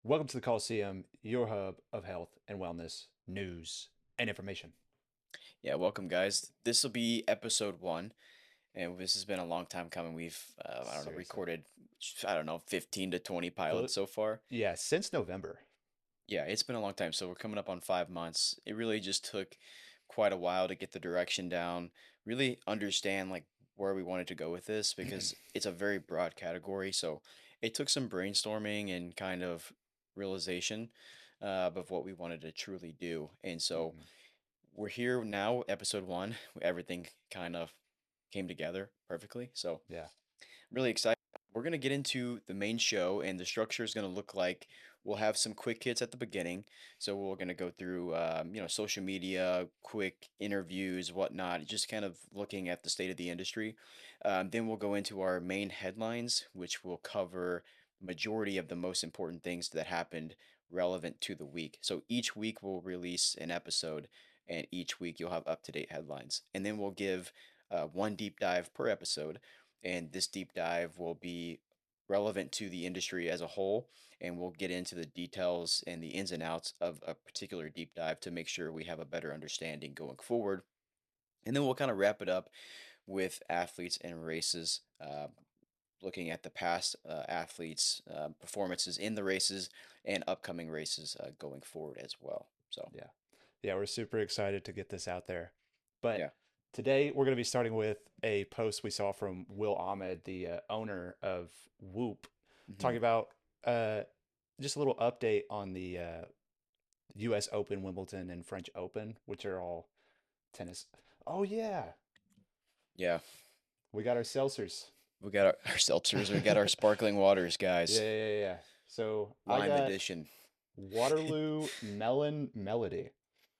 Welcome to the Colosseum, your hub of health and wellness, news, and information. Yeah, welcome guys. This will be episode 1, and this has been a long time coming. We've, I don't know, Seriously. recorded, I don't know, 15 to 20 Feel pilots so far. Yeah, since November. Yeah, it's been a long time. So we're coming up on 5 months. It really just took quite a while to get the direction down, really understand like where we wanted to go with this because it's a very broad category. So it took some brainstorming and kind of realization of what we wanted to truly do. And so Mhm. we're here now, episode 1. Everything kind of came together perfectly. So, Yeah. really excited. We're going to get into the main show, and the structure is going to look like we'll have some quick hits at the beginning. So, we're going to go through, social media, quick interviews, whatnot, just kind of looking at the state of the industry. Then we'll go into our main headlines, which will cover majority of the most important things that happened relevant to the week. So each week we'll release an episode, and each week you'll have up to date headlines. And then we'll give one deep dive per episode, and this deep dive will be relevant to the industry as a whole, and we'll get into the details and the ins and outs of a particular deep dive to make sure we have a better understanding going forward. And then we'll kind of wrap it up with athletes and races, looking at the past athletes' performances in the races and upcoming races going forward as well. So, Yeah. Yeah, we're super excited to get this out there. But yeah. today we're going to be starting with a post we saw from Will Ahmed, the owner of Whoop, Hmm. talking about uh, just a little update on the US Open, Wimbledon, and French Open, which are all tennis. Oh, yeah. Yeah. We got our Seltzers. We got our seltzers, we got our sparkling waters, Yeah, guys. yeah, yeah, yeah. So I Lime got edition. Waterloo Melon Melody.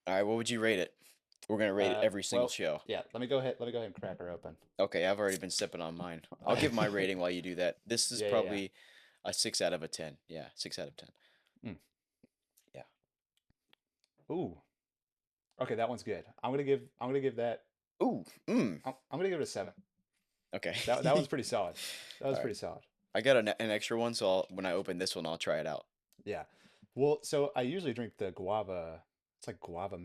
All right, what would you rate it? We're gonna rate it every single Well, show. yeah. Let me go ahead and crack her open. Okay, I've already been sipping on mine. I'll give my rating while you do that. This is Yeah, yeah, probably a 6 out of a 10. Yeah, 6 out of 10. yeah. Yeah. Ooh. Okay, that one's good. I'm gonna give that. Ooh. Mm. I'm gonna give it a 7. Okay. That one's pretty solid. That was All right. pretty solid. I got an extra one, so when I open this one, I'll try it out. Yeah. Well, so I usually drink the guava. It's like guava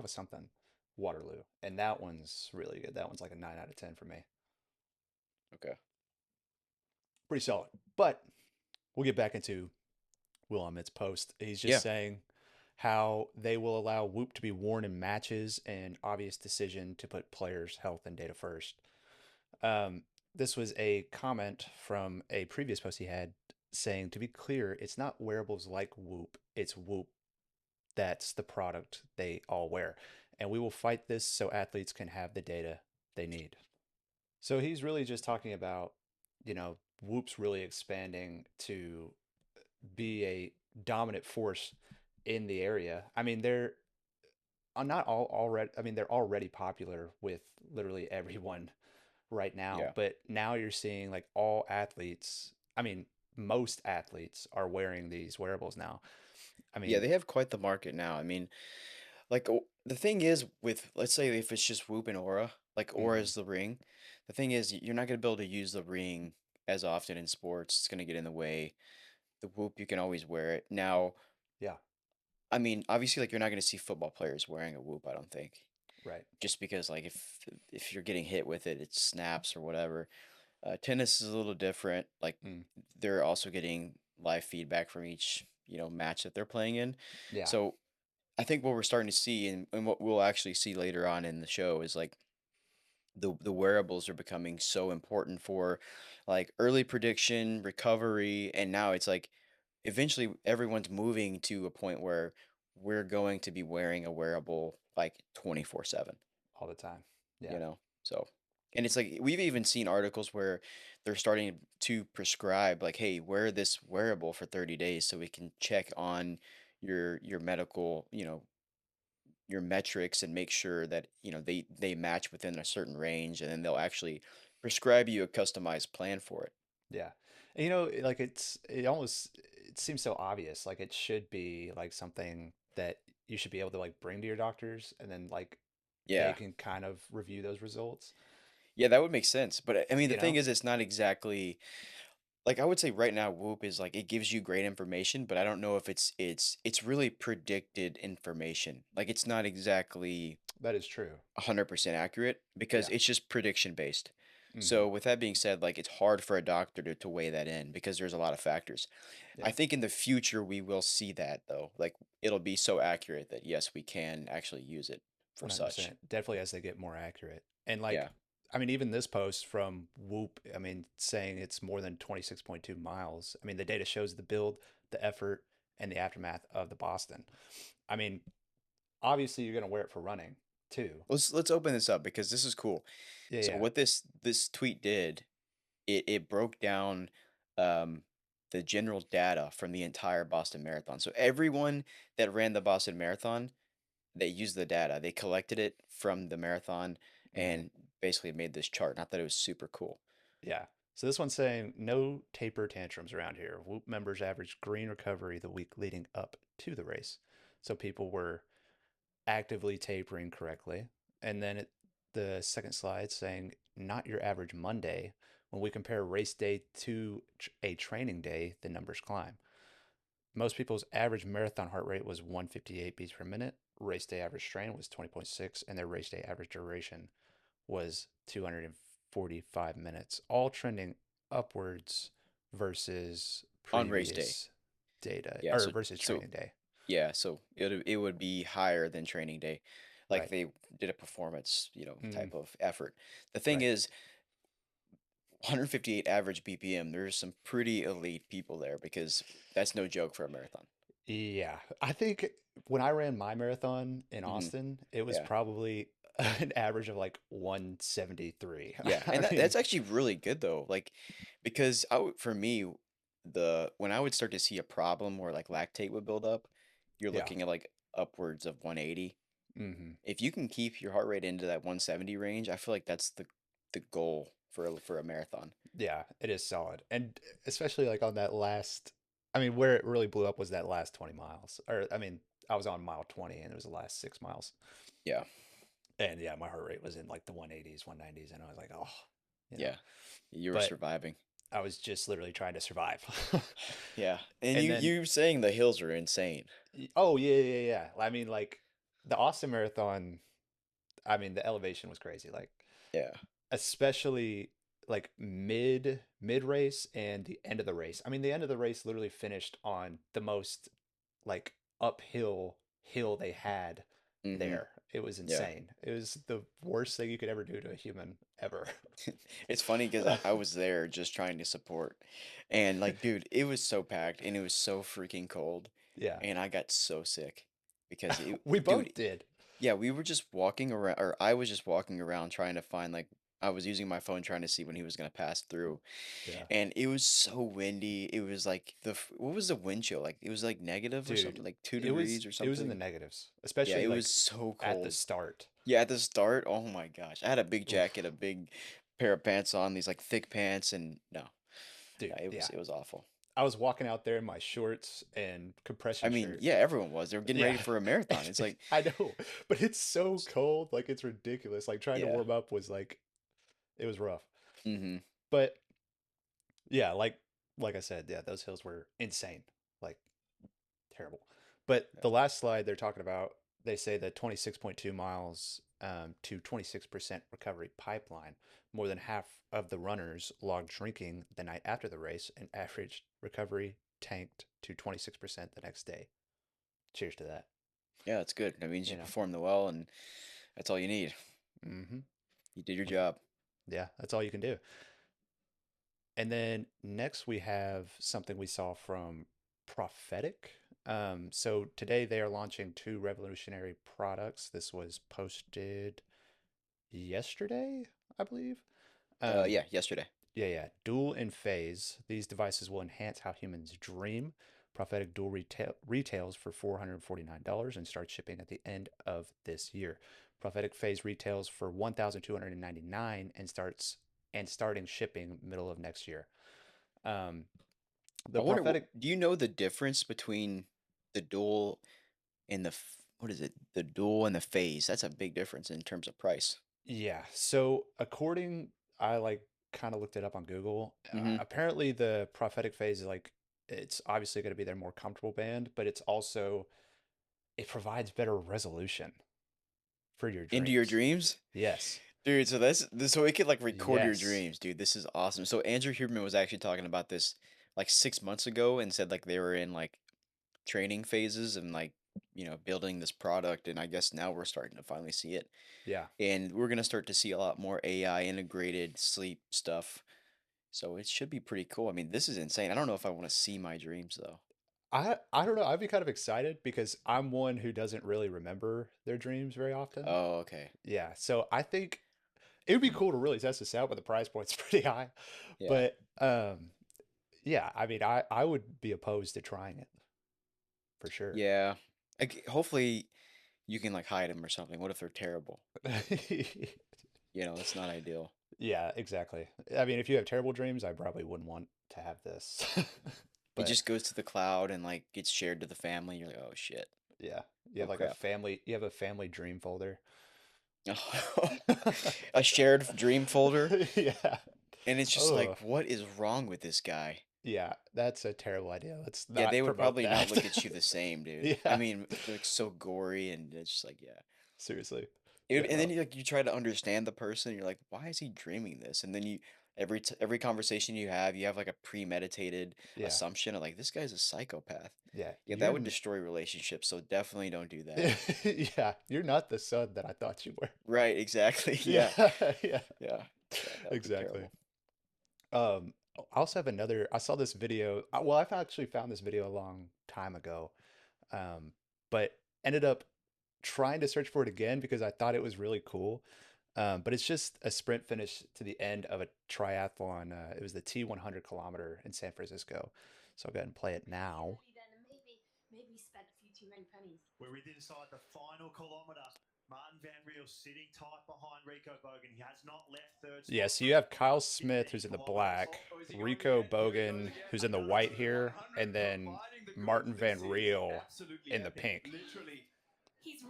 something, Waterloo, and that one's really good. That one's like a 9 out of 10 for me. Okay. Pretty solid. But we'll get back into Will Ahmed's post. He's just Yeah. saying how they will allow Whoop to be worn in matches, and obvious decision to put players' health and data first. Um, this was a comment from a previous post he had saying, to be clear, it's not wearables like Whoop, it's Whoop. That's the product they all wear. And we will fight this so athletes can have the data they need. So he's really just talking about, Whoop's really expanding to be a dominant force in the area. I mean, they're not all already. I mean, they're already popular with literally everyone right now. Yeah. But now you're seeing like all athletes. I mean, most athletes are wearing these wearables now. I Yeah, mean, they have quite the market now. I mean, like the thing is with, let's say if it's just Whoop and Aura, like Aura mhm, is the ring. The thing is you're not gonna be able to use the ring as often in sports. It's gonna get in the way. The Whoop, you can always wear it. Now, yeah, I mean, obviously like you're not gonna see football players wearing a Whoop, I don't think. right. Just because like if you're getting hit with it, it snaps or whatever. Tennis is a little different. Like Mm, they're also getting live feedback from each, match that they're playing in. yeah, So I think what we're starting to see, and what we'll actually see later on in the show, is like the wearables are becoming so important for like early prediction, recovery, and now it's like eventually everyone's moving to a point where we're going to be wearing a wearable like 24/7, all the time. Yeah, you know? So, and it's like we've even seen articles where they're starting to prescribe like, hey, wear this wearable for 30 days so we can check on your medical, your metrics and make sure that they match within a certain range, and then they'll actually prescribe you a customized plan for it. yeah. And, like it seems so obvious. Like it should be like something that you should be able to like bring to your doctors, and then like they Yeah. can kind of review those results. Yeah, that would make sense, but I mean the You thing know? is it's not exactly like I would say right now, Whoop is like it gives you great information, but I don't know if it's really predicted information. Like it's not exactly That is true. 100% accurate because Yeah. it's just prediction based. Hmm. So with that being said, like it's hard for a doctor to weigh that in because there's a lot of factors. I Yeah. think in the future we will see that though. Like it'll be so accurate that yes, we can actually use it for such. 100%. Definitely as they get more accurate. And like, Yeah. I mean, even this post from Whoop, I mean, saying it's more than 26.2 miles. I mean, the data shows the build, the effort, and the aftermath of the Boston. I mean, obviously you're going to wear it for running too. Let's open this up because this is cool. Yeah. So Yeah. what this tweet did, it broke down um the general data from the entire Boston Marathon. So everyone that ran the Boston Marathon, they used the data. They collected it from the marathon Hmm. and basically made this chart. Not that it was super cool. Yeah. So this one's saying no taper tantrums around here. Whoop members averaged green recovery the week leading up to the race. So people were actively tapering correctly. And then the second slide saying not your average Monday. When we compare race day to a training day, the numbers climb. Most people's average marathon heart rate was 158 beats per minute. Race day average strain was 20.6, and their race day average duration was 245 minutes, all trending upwards versus On race day. previous data Yeah, or versus so training day. yeah, so it would be higher than training day. Like Right. they did a performance, Mm, type of effort. The thing right. is 158 average BPM, there's some pretty elite people there because that's no joke for a marathon. Yeah. I think when I ran my marathon in Hmm. Austin, it was Yeah. probably an average of like 173. Yeah, and I mean, that's actually really good though. Like because for me the when I would start to see a problem where like lactate would build up, you're yeah. looking at like upwards of 180. Hmm. If you can keep your heart rate into that 170 range, I feel like that's the goal for a marathon. Yeah, it is solid. And especially like on that last, I mean, where it really blew up was that last 20 miles. Or, I mean, I was on mile 20 and it was the last 6 miles. Yeah. And yeah, my heart rate was in like the 180s, 190s. And I was like, oh, you know, Yeah. You were but surviving. I was just literally trying to survive. Yeah. And And then, you saying the hills are insane. oh, yeah, yeah, yeah. I mean, like the Austin Marathon, I mean, the elevation was crazy. Like, Yeah. especially like mid race and the end of the race. I mean, the end of the race literally finished on the most like uphill hill they had Mhm. there. It was Yeah. insane. It was the worst thing you could ever do to a human ever. It's funny because I was there just trying to support. And like, dude, it was so packed and it was so freaking cold. Yeah. And I got so sick because We dude, both did. yeah, we were just walking around, or I was just walking around trying to find like, I was using my phone trying to see when he was gonna pass through. Yeah. And it was so windy. It was like what was the wind chill? Like it was like negative or Dude, something, like two it was degrees or it was in the something. negatives, Yeah, especially it was like so at the cold. start. Yeah, at the start, oh my gosh. I had a big jacket, Oof. a big pair of pants on, these like thick pants, and no. Dude, Yeah, yeah. it was awful. I was walking out there in my shorts and I compression mean, shirt. yeah, everyone was. They were getting ready Yeah. for a marathon. It's like, I know, but it's so cold, like it's ridiculous. Like trying to yeah. warm up was like it was rough. Mm-hmm. But yeah, like I said, yeah, those hills were insane. Like terrible. But Yeah. the last slide they're talking about, they say the 26.2 miles to 26% recovery pipeline. More than half of the runners logged drinking the night after the race and average recovery tanked to 26% the next day. Cheers to that. Yeah, that's good. That means You you know. performed well, and that's all you need. Mm-hmm. You did your job. Yeah, that's all you can do. And then next we have something we saw from Prophetic. So today they are launching two revolutionary products. This was posted yesterday, I believe. Um, Yeah, yesterday. yeah, yeah. Dual in phase. These devices will enhance how humans dream. Prophetic Dual retails for $449 and starts shipping at the end of this year. Prophetic Phase retails for $1,299 and starting shipping middle of next year. Um, I the wonder, prophetic, do you know the difference between the dual and what is it? The dual and the phase. That's a big difference in terms of price. yeah. So according, I like. kind of looked it up on Google. Mm-hmm. Apparently, the prophetic phase is like it's obviously going to be their more comfortable band, but it's also it provides better resolution for your Into your dreams. dreams? Yes. Dude, so this so it could like record your Yes. dreams, dude. This is awesome. So Andrew Huberman was actually talking about this like 6 months ago and said like they were in like training phases and like, building this product, and I guess now we're starting to finally see it. Yeah. And we're gonna start to see a lot more AI integrated sleep stuff. So it should be pretty cool. I mean, this is insane. I don't know if I want to see my dreams though. I don't know. I'd be kind of excited because I'm one who doesn't really remember their dreams very often. Oh, okay. Yeah. So I think it would be cool to really test this out, but the price point's pretty high. Yeah. But yeah, I mean, I would be opposed to trying it for sure. Yeah. Like, hopefully you can like hide them or something. What if they're terrible? That's not ideal. Yeah, exactly. I mean, if you have terrible dreams, I probably wouldn't want to have this. It But just goes to the cloud and like gets shared to the family. You're like, oh shit. yeah, you Oh have like a crap. family, you have a family dream folder. A shared dream folder. Yeah. And it's just like, Oh, what is wrong with this guy? yeah, that's a terrible idea. Let's Yeah, they not would promote probably not that. look at you the same, dude. I Yeah, mean, they're like so gory and it's just like, yeah. seriously. And Yeah. then you try to understand the person. You're like, why is he dreaming this? And then every conversation you have like a premeditated Yeah. assumption of like this guy's a psychopath. Yeah. Yeah, that would destroy relationships. So definitely don't do that. Yeah, you're not the son that I thought you were. Right, exactly. Yeah, Yeah, yeah, yeah, yeah. That would be exactly. terrible. I also have another. I saw this video. Well, I've actually found this video a long time ago, um, but ended up trying to search for it again because I thought it was really cool. But it's just a sprint finish to the end of a triathlon. It was the T100 kilometer in San Francisco. So I'll go ahead and play it now. Maybe spent a few too many pennies. We're with inside the final kilometre. Martin Van Riel sitting tight behind Rico Bogan. He has not left third spot. Yeah, so you have Kyle Smith, who's in the black, Rico Bogan, who's in the white here, and then Martin Van Riel in the pink.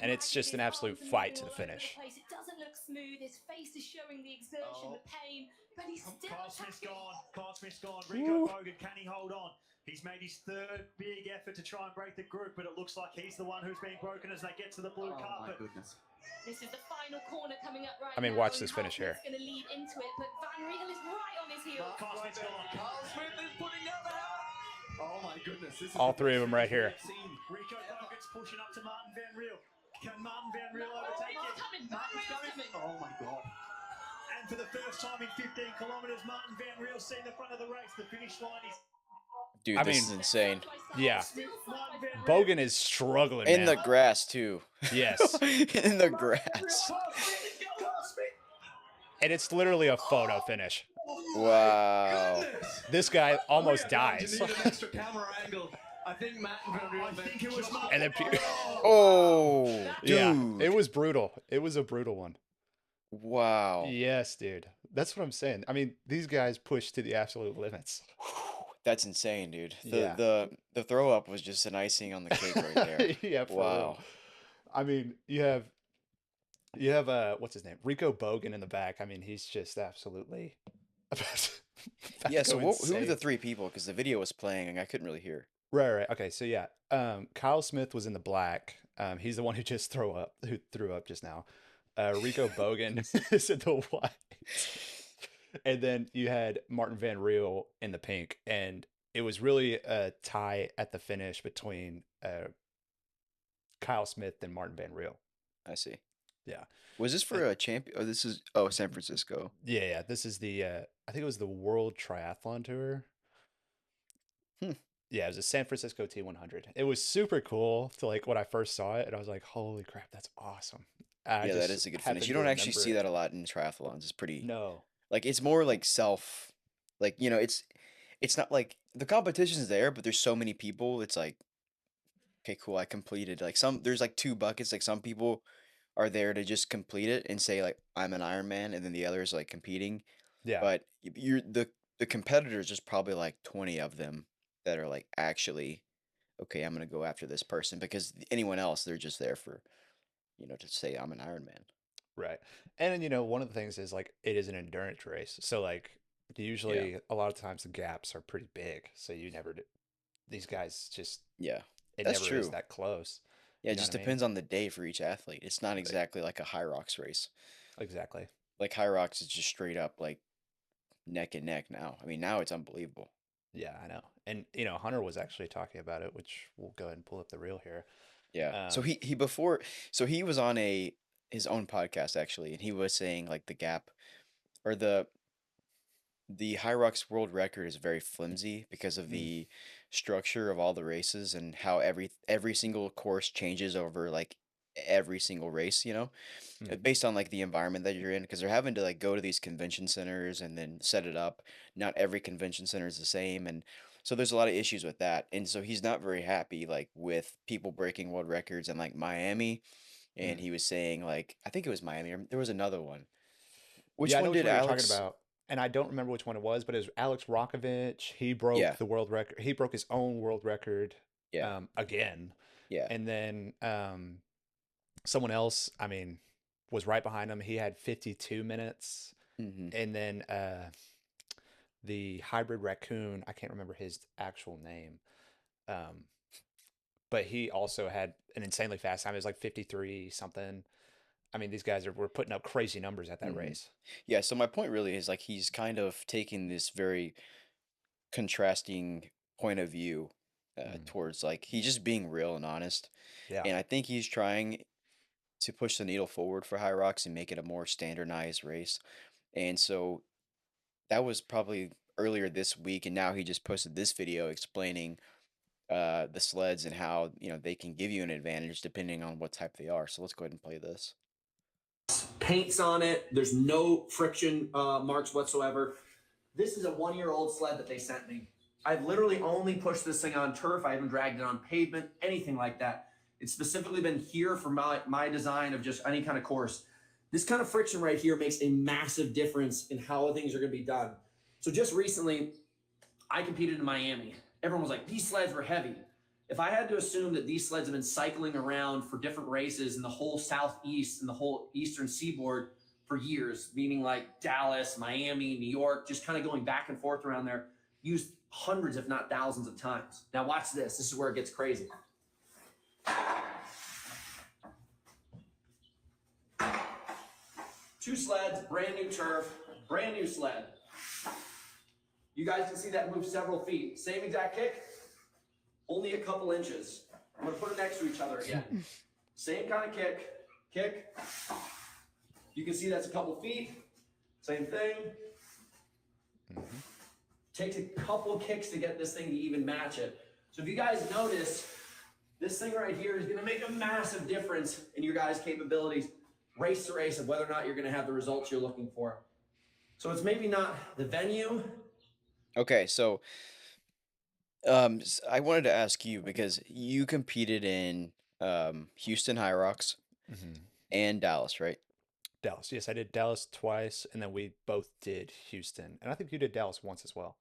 And it's just an absolute fight to the finish. It doesn't look smooth. His face is showing the exertion, the pain, but he's still Kyle Smith's gone. Kyle Smith's gone. Woo. Rico Bogan, can he hold on? He's made his third big effort to try and break the group, but it looks like he's the one who's being broken as they get to the blue carpet. My goodness. This is the final corner coming up right I mean, now. watch this finish here. Going to lead into it, but Van Riel is right on his heels. Kyle Smith's gone. Kyle Smith is putting out the hammer. Oh my goodness. This is All three of them right here. Rico Bogan's pushing up to Martin Van Riel. Can Martin Van Riel overtake him? Martin's coming. Oh my god. And for the first time in 15 kilometres, Martin Van Riel's seen the front of the race. The finish line is... Dude, I this mean, is insane. Yeah. Martin Van Riel. Bogan is struggling, In the man. grass too. Yes. In the grass. And it's literally a photo finish. Wow. This guy almost We are going dies. to need an extra camera angle. I think Matt and Van Riel I think it was Martin. And then, Oh, yeah, dude. it was brutal. It was a brutal one. Wow. Yes, dude. That's what I'm saying. I mean, these guys push to the absolute limits. That's insane, dude. The Yeah. the throw up was just an icing on the cake right there. Yeah, for Wow. real. I mean, you have what's his name? Rico Bogan in the back. I mean, he's just absolutely about Yeah, to so go who were the insane. three people? Because the video was playing and I couldn't really hear. Right. Okay, so yeah. Kyle Smith was in the black. He's the one who threw up just now. Rico Bogan is in the white. And then you had Martin Van Riel in the pink, and it was really a tie at the finish between Kyle Smith and Martin Van Riel. I see. Yeah. Was this for a champion? Oh, this is San Francisco. Yeah. This is the I think it was the World Triathlon Tour. Hmm. Yeah, it was a San Francisco T100. It was super cool to like when I first saw it, and I was like, "Holy crap, that's awesome!" I Yeah, that just is a good happened finish. You to don't actually remember see it. that a lot in triathlons. It's pretty No. like it's more like self like it's not like the competition's there, but there's so many people. It's like okay, cool, I completed. Like there's like two buckets. Like some people are there to just complete it and say like I'm an Ironman, and then the others like competing. Yeah. But you're the competitors. There's probably like 20 of them that are like actually okay. I'm gonna go after this person because anyone else they're just there for to say I'm an Ironman. Right. And then, one of the things is like it is an endurance race. So like Usually, a lot of times the gaps are pretty big, so you never do. These guys just Yeah, it that's never is true. that close. Yeah, You it know just what I mean? depends on the day for each athlete. It's not Right. exactly like a Hyrox race. Exactly. Like Hyrox is just straight up like neck and neck now. I mean, now it's unbelievable. Yeah, I know. And Hunter was actually talking about it, which we'll go ahead and pull up the reel here. Yeah. So Um, he before so he was on his own podcast actually, and he was saying like the gap or the Hyrox world record is very flimsy because of mm, the structure of all the races and how every single course changes over like every single race, mm, based on like the environment that you're in because they're having to like go to these convention centers and then set it up. Not every convention center is the same, and so there's a lot of issues with that. And so he's not very happy like with people breaking world records in like Miami, and mm. he was saying like I think it was Miami or there was another one. Which Yeah, I know one which did one you're talking Alex? about, and I don't remember which one it was, but it was Alex Rokovich. He broke Yeah, the world record. He broke his own world record yeah, again, yeah. and then someone else, I mean, was right behind him. He had 52 minutes, Hmm. and then the hybrid raccoon. I can't remember his actual name, um, but he also had an insanely fast time. It was like 53 something. I mean, these guys were putting up crazy numbers at that Hmm. race. Yeah, so my point really is like he's kind of taking this very contrasting point of view Mm. towards like he's just being real and honest. Yeah. And I think he's trying to push the needle forward for Hyrox and make it a more standardized race. And so that was probably earlier this week, and now he just posted this video explaining the sleds and how they can give you an advantage depending on what type they are. So let's go ahead and play this. Paints on it. There's no friction marks whatsoever. This is a 1-year-old sled that they sent me. I've literally only pushed this thing on turf. I haven't dragged it on pavement, anything like that. It's specifically been here for my design of just any kind of course. This kind of friction right here makes a massive difference in how things are going to be done. So just recently, I competed in Miami. Everyone was like, these sleds were heavy. If I had to assume that these sleds have been cycling around for different races in the whole Southeast and the whole Eastern seaboard for years, meaning like Dallas, Miami, New York, just kind of going back and forth around there, used hundreds, if not thousands of times. Now watch this. This is where it gets crazy. Two sleds, brand new turf, brand new sled. You guys can see that move several feet. Same exact kick, only a couple inches. I'm gonna put it next to each other again. Same kind of kick. You can see that's a couple feet. Same thing. Mm-hmm. Takes a couple kicks to get this thing to even match it. So if you guys notice, this thing right here is gonna make a massive difference in your guys' capabilities, race to race, of whether or not you're gonna have the results you're looking for. So it's maybe not the venue. Okay, so I wanted to ask you because you competed in Houston Hyrox Mm-hmm. and Dallas, right? Dallas. Yes, I did Dallas twice, and then we both did Houston, and I think you did Dallas once as well.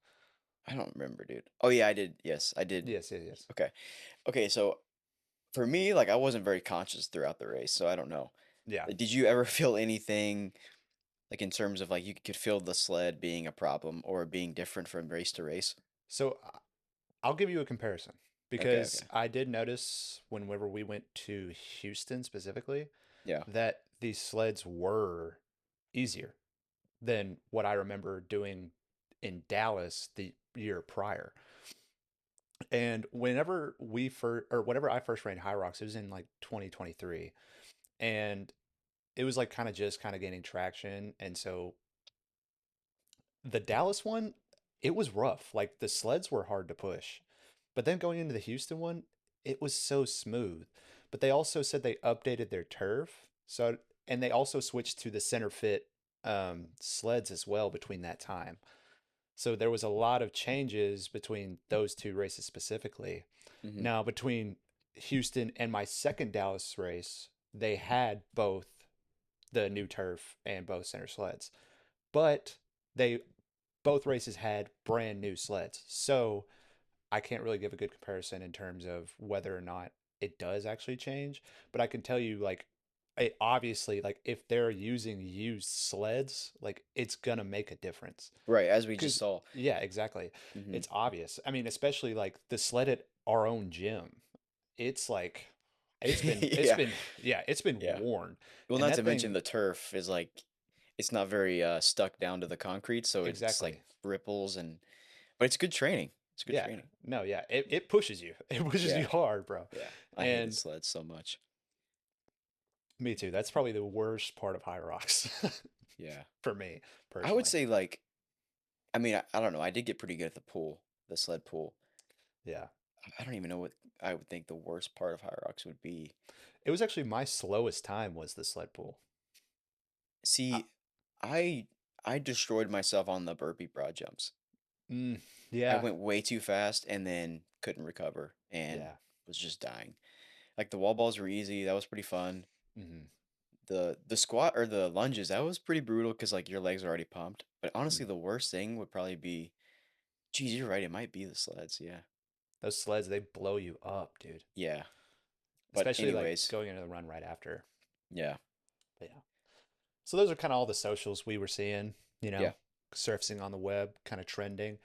I don't remember, dude. Oh yeah, I did. Yes, I did. Yes, yes, yes. Okay. Okay, so for me, like I wasn't very conscious throughout the race, so I don't know. Yeah. Did you ever feel anything like in terms of like you could feel the sled being a problem or being different from race to race? So I'll give you a comparison Okay, because okay. I did notice whenever we went to Houston specifically Yeah. that these sleds were easier than what I remember doing in Dallas the year prior. And whenever I first ran Hyrox, it was in like 2023, and it was like kind of gaining traction. And so the Dallas one, it was rough. Like the sleds were hard to push. But then going into the Houston one, it was so smooth. But they also said they updated their turf. So and they also switched to the center fit sleds as well between that time. So there was a lot of changes between those two races specifically. Hmm. Now, between Houston and my second Dallas race, they had both the new turf and both center sleds. But they both races had brand new sleds. So I can't really give a good comparison in terms of whether or not it does actually change. But I can tell you, like, obviously, like if they're using used sleds, like it's gonna make a difference. Right, as we just Because saw. yeah, exactly. Hmm. It's obvious. I mean, especially like the sled at our own gym. It's like it's Yeah, been yeah, it's been yeah. worn. Well, And not to that mention thing the turf is like it's not very stuck down to the concrete, so it's like exactly. ripples but it's good training. It's good Yeah. training. No, yeah. It pushes you. It pushes you Yeah, hard, bro. yeah. I hate the And sleds so much. me too. That's probably the worst part of Hyrox Yeah. for me I would personally. say like I mean, I don't know. I did get pretty good at the pool, the sled pool. Yeah. I don't even know what I would think the worst part of Hyrox would be. It was actually my slowest time was the sled pull. Uh, See, I I destroyed myself on the burpee broad jumps. mm, I yeah. went way too fast and then couldn't recover and Yeah. was just dying. Like the wall balls were easy. That was pretty fun. Hmm. The squat or the lunges, that was pretty brutal because like your legs are already pumped. But honestly, the worst thing would probably be, geez, you're right. It might be the sleds. Yeah. Those sleds, they blow you up, dude. Yeah. But Especially like anyways, going into the run right after. yeah. But yeah. So those are kind of all the socials we were seeing, Yeah. surfacing on the web, kind of trending.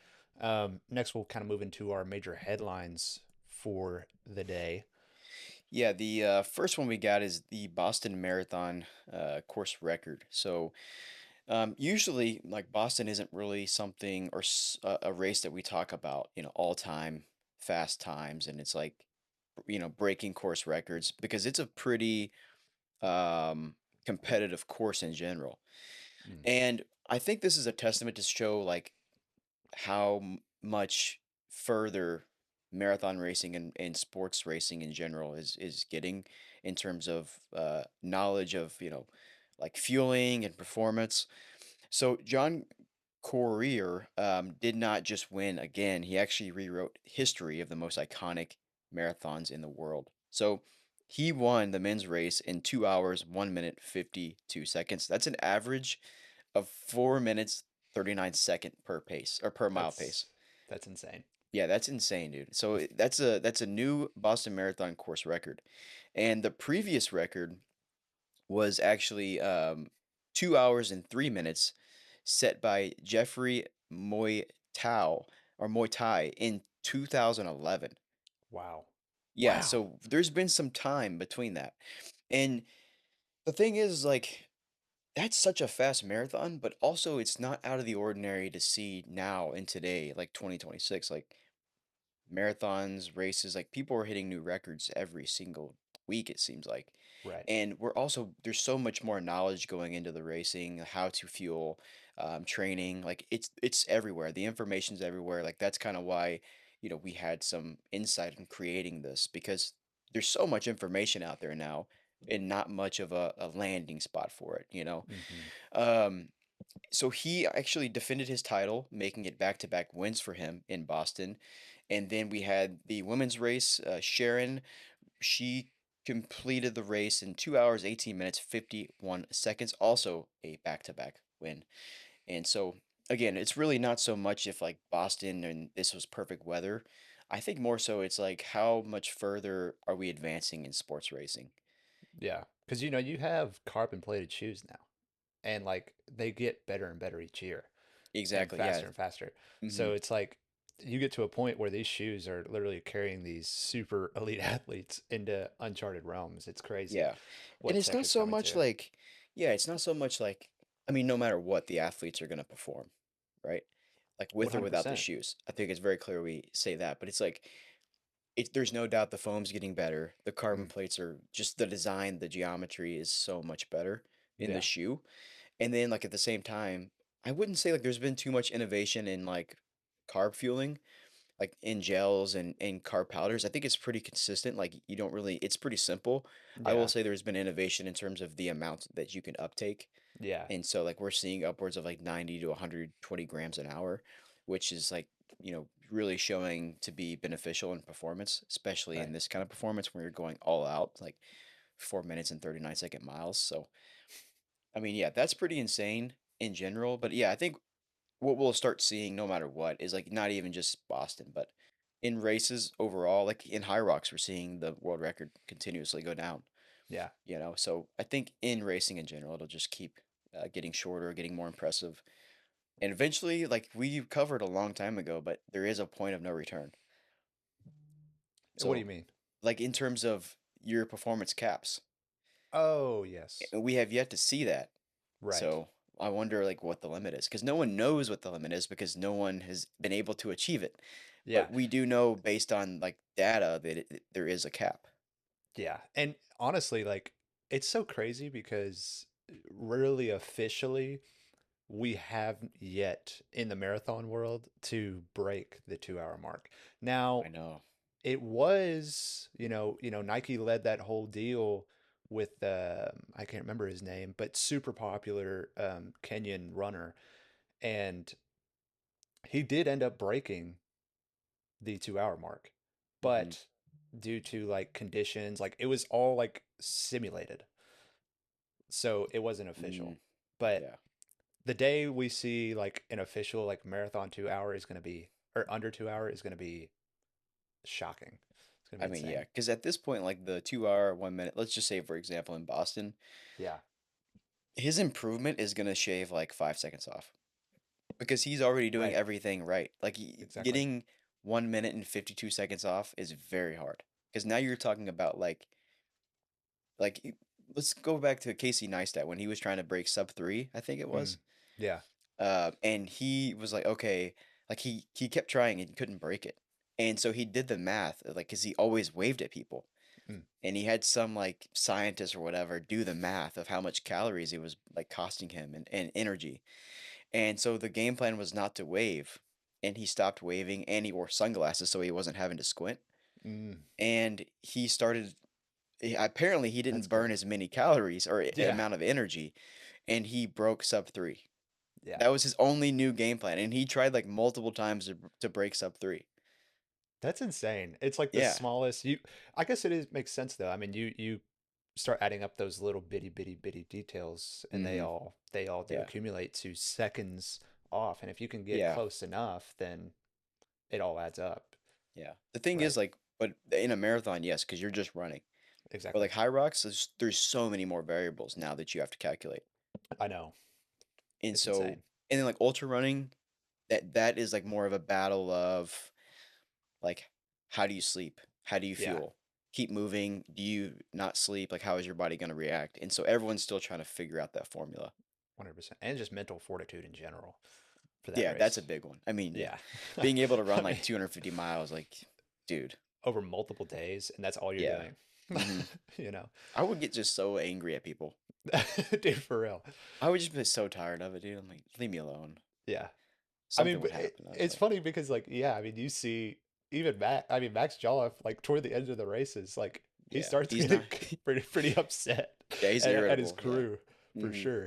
Next, we'll kind of move into our major headlines for the day. Yeah, the first one we got is the Boston Marathon course record. So usually, like Boston isn't really something or a race that we talk about, all time fast times, and it's like, breaking course records because it's a pretty um, competitive course in general. Mm, And I think this is a testament to show like how much further marathon racing and sports racing in general is getting in terms of knowledge of like fueling and performance. So John Korir did not just win again; he actually rewrote history of the most iconic marathons in the world. So he won the men's race in 2 hours, 1 minute, 52 seconds. That's an average of 4 minutes, 39 second per pace or per mile that's pace. that's insane. Yeah, that's insane, dude. So that's a new Boston Marathon course record, and the previous record was actually 2 hours and 3 minutes, set by Jeffrey Moy Tai in 2011. Wow. Yeah, Wow. so there's been some time between that, and the thing is, like, that's such a fast marathon, but also it's not out of the ordinary to see now in today, like 2026, like marathons, races, like people are hitting new records every single week, it seems like. Right. And we're also, there's so much more knowledge going into the racing, how to fuel, training, like it's everywhere. The information's everywhere. Like that's kind of why, we had some insight in creating this because there's so much information out there now and not much of a landing spot for it. Hmm. Um, so he actually defended his title, making it back-to-back wins for him in Boston. And then we had the women's race. Sharon, she completed the race in 2 hours, 18 minutes, 51 seconds. Also a back-to-back win. And so again, it's really not so much if like Boston and this was perfect weather. I think more so it's like how much further are we advancing in sports racing? Yeah. Because you have carbon plated shoes now, and like they get better and better each year, and Exactly. Yeah. faster and faster. Hmm. So it's like you get to a point where these shoes are literally carrying these super elite athletes into uncharted realms. It's crazy Yeah. And what it's tech not is so coming much to. like, yeah, it's not so much like, I mean, no matter what, the athletes are going to perform, right? Like with or without the 100%. shoes. I think it's very clear we say that, but it's like, there's no doubt the foam's getting better. The carbon Mm, plates are just the design, the geometry is so much better in the yeah. shoe. And then, like, at the same time, I wouldn't say like there's been too much innovation in like carb fueling like in gels and carb powders. I think it's pretty consistent. Like you don't really, it's pretty simple. I will Yeah. say there's been innovation in terms of the amount that you can uptake. Yeah. And so like we're seeing upwards of like 90 to 120 grams an hour, which is like, really showing to be beneficial in performance, especially in Right. this kind of performance where you're going all out, like 4 minutes and 39-second miles. So, I mean, yeah, that's pretty insane in general. But yeah, I think what we'll start seeing no matter what is like not even just Boston, but in races overall, like in Hyrox, we're seeing the world record continuously go down. Yeah. So I think in racing in general, it'll just keep getting shorter, getting more impressive. And eventually, like we covered a long time ago, but there is a point of no return. What do you So, mean? like in terms of your performance caps, Oh, yes. we have yet to see that. Right. So I wonder like what the limit is, because no one knows what the limit is because no one has been able to achieve it. Yeah. But we do know based on like data that there is a cap. Yeah. And honestly, like, it's so crazy because really officially, we have yet in the marathon world to break the 2 hour mark. Now, I know. it was, Nike led that whole deal with I can't remember his name, but super popular Kenyan runner, and he did end up breaking the 2 hour mark, Hmm. but due to like conditions, like it was all like simulated, so it wasn't official. Mm, But yeah. the day we see like an official like marathon 2 hour is going to be, or under 2 hour is going to be shocking. It's going to I be mean, yeah, insane. because at this point, like the 2 hour, 1 minute, let's just say, for example, in Boston, Yeah. his improvement is going to shave like 5 seconds off because he's already doing Right. everything right. Like Exactly. getting 1 minute and 52 seconds off is very hard because now you're talking about let's go back to Casey Neistat when he was trying to break sub 3, I think it was. Mm. Yeah. And he was like, okay, like he kept trying and couldn't break it. And so he did the math, like, because he always waved at people. Mm. And he had some like scientist or whatever do the math of how much calories it was like costing him and energy. And so the game plan was not to wave. And he stopped waving and he wore sunglasses so he wasn't having to squint. Mm. And he started, apparently, he That's didn't burn cool. as many calories or Yeah. amount of energy. And he broke sub 3. Yeah. That was his only new game plan, and he tried like multiple times to break sub 3. That's insane. It's like the Yeah. smallest you I guess it is makes sense though. I mean, you start adding up those little bitty details and they Mm-hmm. all do Yeah. accumulate to seconds off. And if you can get Yeah. close enough, then it all adds up. Yeah. The thing Right. is, like, but in a marathon, yes, because you're just running. But Exactly. like Hyrox, there's so many more variables now that you have to calculate, I know. and It's so insane. and then like ultra running, that is like more of a battle of like how do you sleep, how do you Yeah. fuel, keep moving, do you not sleep, like how is your body going to react, and so everyone's still trying to figure out that formula. 100%. And just mental fortitude in general for that Yeah, that's a race. big one. I mean, yeah, Yeah. being able to I run mean, like 250 miles, like, dude, over multiple days, and that's all you're yeah. doing. Hmm. You know. I would get just so angry at people. Dude, for real. I would just be so tired of it, dude. I'm like, leave me alone. Yeah. I mean, Something would but happen. I was it's like, funny because, like, yeah, I mean, you see even Max Jolliffe, like, toward the end of the races, like, he yeah, starts he's getting not. pretty upset Yeah, he's at his irritable. Yeah. crew for Hmm. sure.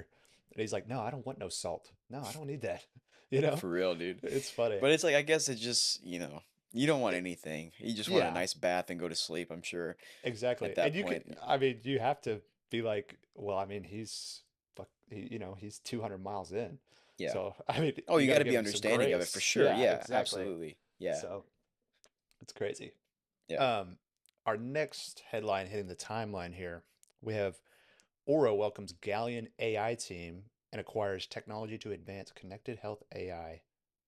And he's like, no, I don't want no salt. No, I don't need that. You know? For real, dude. It's funny. But it's like, I guess it's just, you don't want It- anything. You just want a yeah, nice bath and go to sleep, I'm sure, exactly. at And that you can, point. I mean, you have to be like, well, I mean, he's 200 miles in. Yeah. So, I mean, Oh, you you got got to to give be him some understanding of it for grace. sure. Yeah, Yeah, exactly. absolutely. Yeah. So, it's crazy. Yeah. Um, our next headline hitting the timeline here, we have Oura welcomes Galleon AI team and acquires technology to advance connected health AI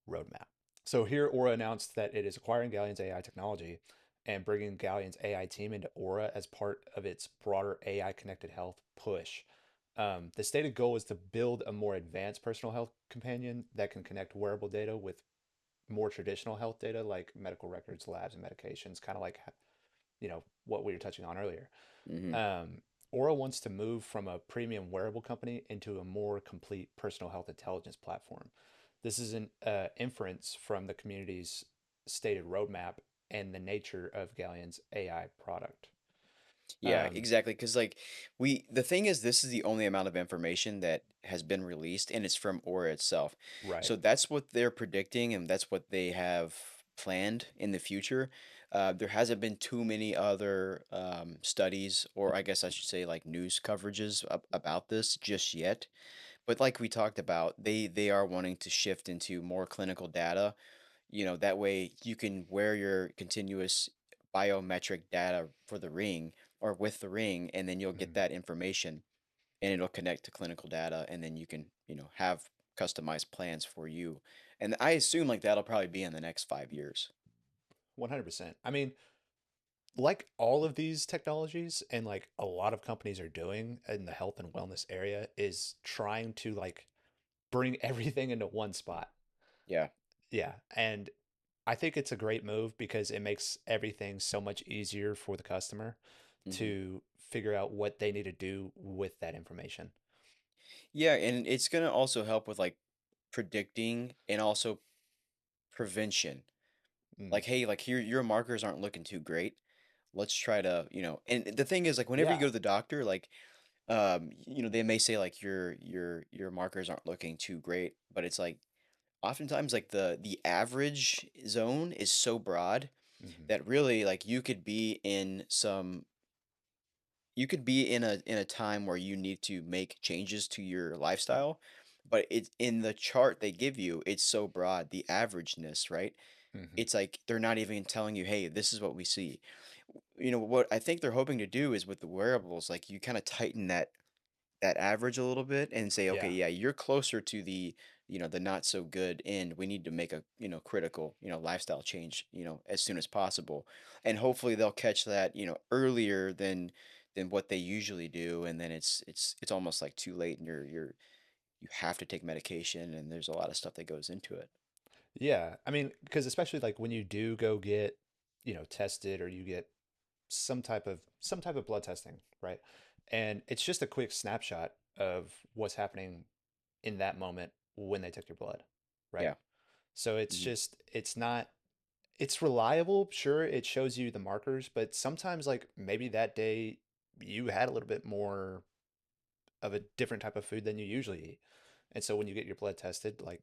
roadmap. So here, Aura announced that it is acquiring Galleon's AI technology and bringing Galleon's AI team into Aura as part of its broader AI connected health push. The stated goal is to build a more advanced personal health companion that can connect wearable data with more traditional health data like medical records, labs, and medications, kind of like what we were touching on earlier. Hmm. Aura wants to move from a premium wearable company into a more complete personal health intelligence platform. This is an inference from the community's stated roadmap and the nature of Galleon's AI product. Yeah, Um, exactly. Because like the thing is, this is the only amount of information that has been released, and it's from Aura itself. right. So that's what they're predicting, and that's what they have planned in the future. There hasn't been too many other studies, or I guess I should say, like news coverages about this just yet. But like we talked about, they are wanting to shift into more clinical data. That way you can wear your continuous biometric data for the ring or with the ring, and then you'll get Mhm. that information and it'll connect to clinical data, and then you can, have customized plans for you. And I assume like that'll probably be in the next 5 years. 100%. I mean, like all of these technologies and like a lot of companies are doing in the health and wellness area is trying to like bring everything into one spot. Yeah. Yeah. And I think it's a great move because it makes everything so much easier for the customer hmm to figure out what they need to do with that information. Yeah, and it's gonna also help with like predicting and also prevention. Mm. Like, hey, like here your markers aren't looking too great. Let's try to, and the thing is like whenever you Yeah. go to the doctor, like they may say like your markers aren't looking too great, but it's like oftentimes like the average zone is so broad Hmm. that really like you could be in a time where you need to make changes to your lifestyle, but it's in the chart they give you, it's so broad, the averageness, right? Hmm. It's like they're not even telling you, hey, this is what we see. What I think they're hoping to do is with the wearables, like you kind of tighten that average a little bit and say, okay, Yeah. yeah, you're closer to the not so good end. We need to make a, critical, lifestyle change, as soon as possible. And hopefully they'll catch that, earlier than what they usually do. And then it's almost like too late and you have to take medication and there's a lot of stuff that goes into it. Yeah. I mean, because especially like when you do go get, tested or you get some type of blood testing, right? And it's just a quick snapshot of what's happening in that moment when they took your blood, right? Yeah. So it's hmm just it's reliable, sure, it shows you the markers, but sometimes like maybe that day you had a little bit more of a different type of food than you usually eat. And so when you get your blood tested, like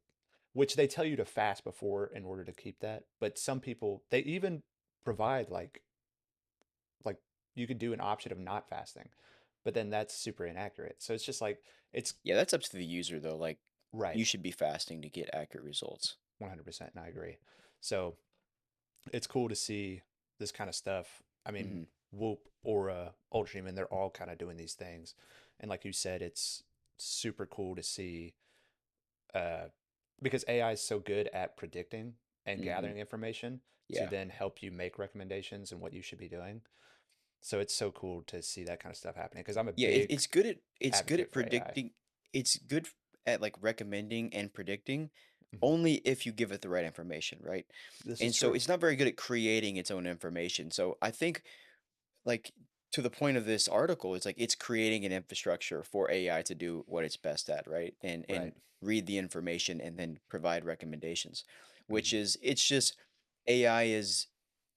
which they tell you to fast before in order to keep that, but some people they even provide like you could do an option of not fasting, but then that's super inaccurate. So it's just like it's Yeah, that's up to the user though. Like right, you should be fasting to get accurate results. 100%, and I agree. So it's cool to see this kind of stuff. I mean, hmm Whoop, Aura, Ultraman, they're all kind of doing these things. And like you said, it's super cool to see uh, because AI is so good at predicting and hmm gathering information to Yeah. then help you make recommendations and what you should be doing. So it's so cool to see that kind of stuff happening because I'm a Yeah, big it's good at advocate for AI. predicting. It's good at like recommending and predicting Mhm. only if you give it the right information, right? This is And so true. it's not very good at creating its own information. So I think like to the point of this article, it's like it's creating an infrastructure for AI to do what it's best at, right? And Right. read the information and then provide recommendations, which Hmm. is it's just AI is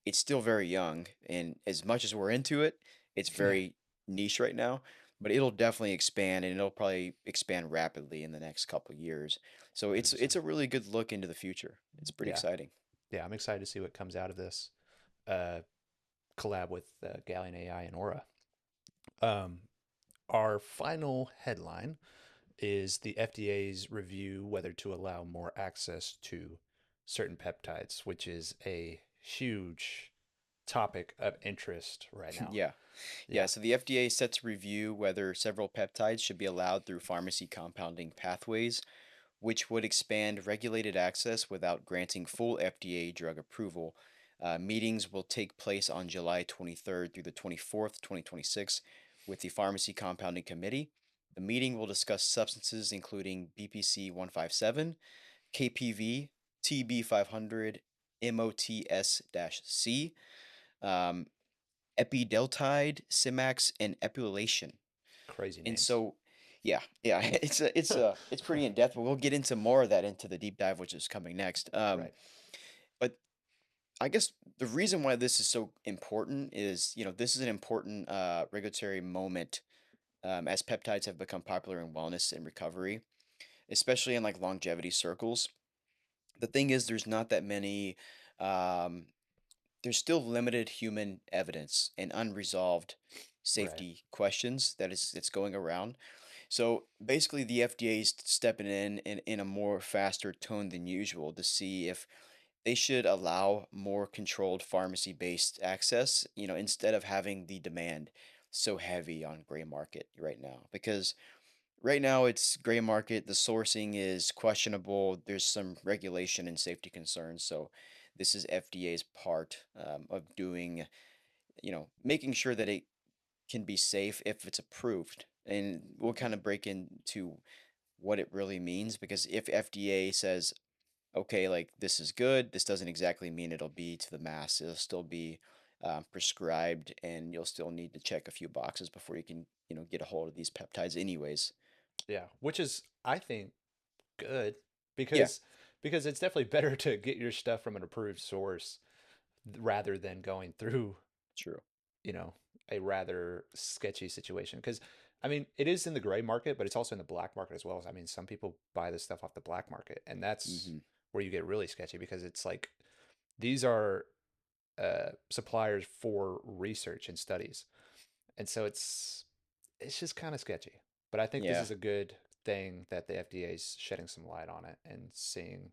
it's still very young, and as much as we're into it, it's Yeah, very niche right now, but it'll definitely expand and it'll probably expand rapidly in the next couple years. So it's 100%. a really good look into the future. It's pretty Yeah. exciting. Yeah, I'm excited to see what comes out of this uh, collab with Galleon AI and Aura. Um, our final headline is the FDA's review whether to allow more access to certain peptides, which is a huge topic of interest right now. Yeah. Yeah, Yeah. so the FDA is set to review whether several peptides should be allowed through pharmacy compounding pathways, which would expand regulated access without granting full FDA drug approval. Meetings will take place on July 23rd through the 24th, 2026, with the Pharmacy Compounding Committee. The meeting will discuss substances including BPC 157, KPV, TB 500, MOTS C, um, Epideltide, Semax, and Epilation. Crazy And names. so, yeah, yeah, it's pretty in depth, but we'll get into more of that into the deep dive, which is coming next. Right. But I guess the reason why this is so important is, this is an important regulatory moment as peptides have become popular in wellness and recovery, especially in like longevity circles. The thing is, there's not that many. Um, there's still limited human evidence and unresolved Right. safety questions that's going around. So basically, the FDA is stepping in a more faster tone than usual to see if they should allow more controlled pharmacy-based access, instead of having the demand so heavy on gray market right now. Because right now it's gray market, the sourcing is questionable, there's some regulation and safety concerns. So this is FDA's part of doing, making sure that it can be safe if it's approved. And we'll kind of break into what it really means, because if FDA says, okay, like this is good, this doesn't exactly mean it'll be to the mass. It'll still be prescribed, and you'll still need to check a few boxes before you can, get a hold of these peptides, anyways. Yeah, which is I think good Yeah, because it's definitely better to get your stuff from an approved source rather than going through, true. you know, a rather sketchy situation. Because I mean, it is in the gray market, but it's also in the black market as well. I mean, some people buy this stuff off the black market, and that's Hmm. where you get really sketchy because it's like these are suppliers for research and studies, and so it's just kind of sketchy. But I think this Yeah, is a good thing that the FDA is shedding some light on it and seeing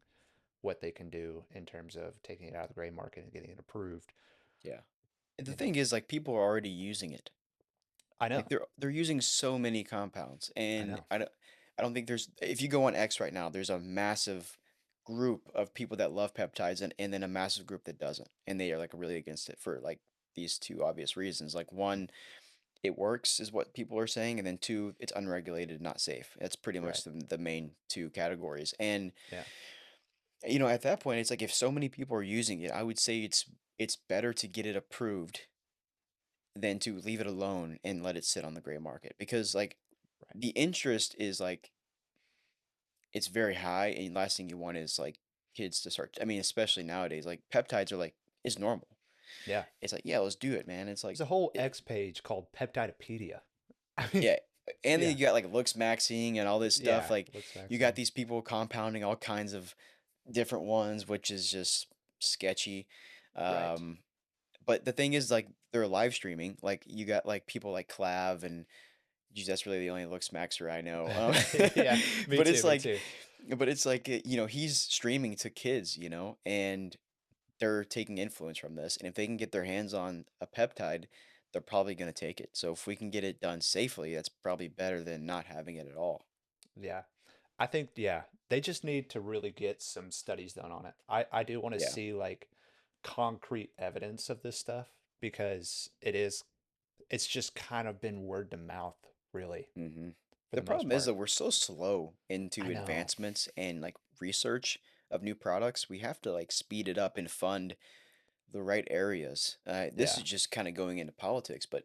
what they can do in terms of taking it out of the gray market and getting it approved. yeah. And the You know, thing is, like, people are already using it. I know, Like, they're using so many compounds, I and know, I don't think there's, if you go on X right now, there's a massive group of people that love peptides, and then a massive group that doesn't, and they are like really against it for like these two obvious reasons. Like, one, it works is what people are saying, and then two, it's unregulated, not safe. That's pretty right? much the main two categories. And Yeah, at that point, it's like, if so many people are using it, I would say it's better to get it approved than to leave it alone and let it sit on the gray market, because like right. the interest is like, it's very high, and last thing you want is like kids to start, I mean, especially nowadays, like peptides are like, it's normal. Yeah, It's like, yeah, let's do it, man. It's like there's a whole it, X page called Peptidopedia. I mean, yeah. And then yeah, you got like looks maxing and all this stuff. yeah, Like, looks you got vaccine, these people compounding all kinds of different ones, which is just sketchy. right? um but the thing is, like, they're live streaming, like you got like people like Clav and, geez, that's really the only looks maxer I know. Yeah, me But too, it's me like, too. he's streaming to kids, and they're taking influence from this. And if they can get their hands on a peptide, they're probably going to take it. So if we can get it done safely, that's probably better than not having it at all. Yeah. I think, yeah, they just need to really get some studies done on it. I do want to Yeah. see like concrete evidence of this stuff because it's just kind of been word to mouth, really, Hmm. for The the most problem is part. that we're so slow into I know. advancements and like research of new products. We have to like speed it up and fund the right areas. This Yeah. is just kind of going into politics, but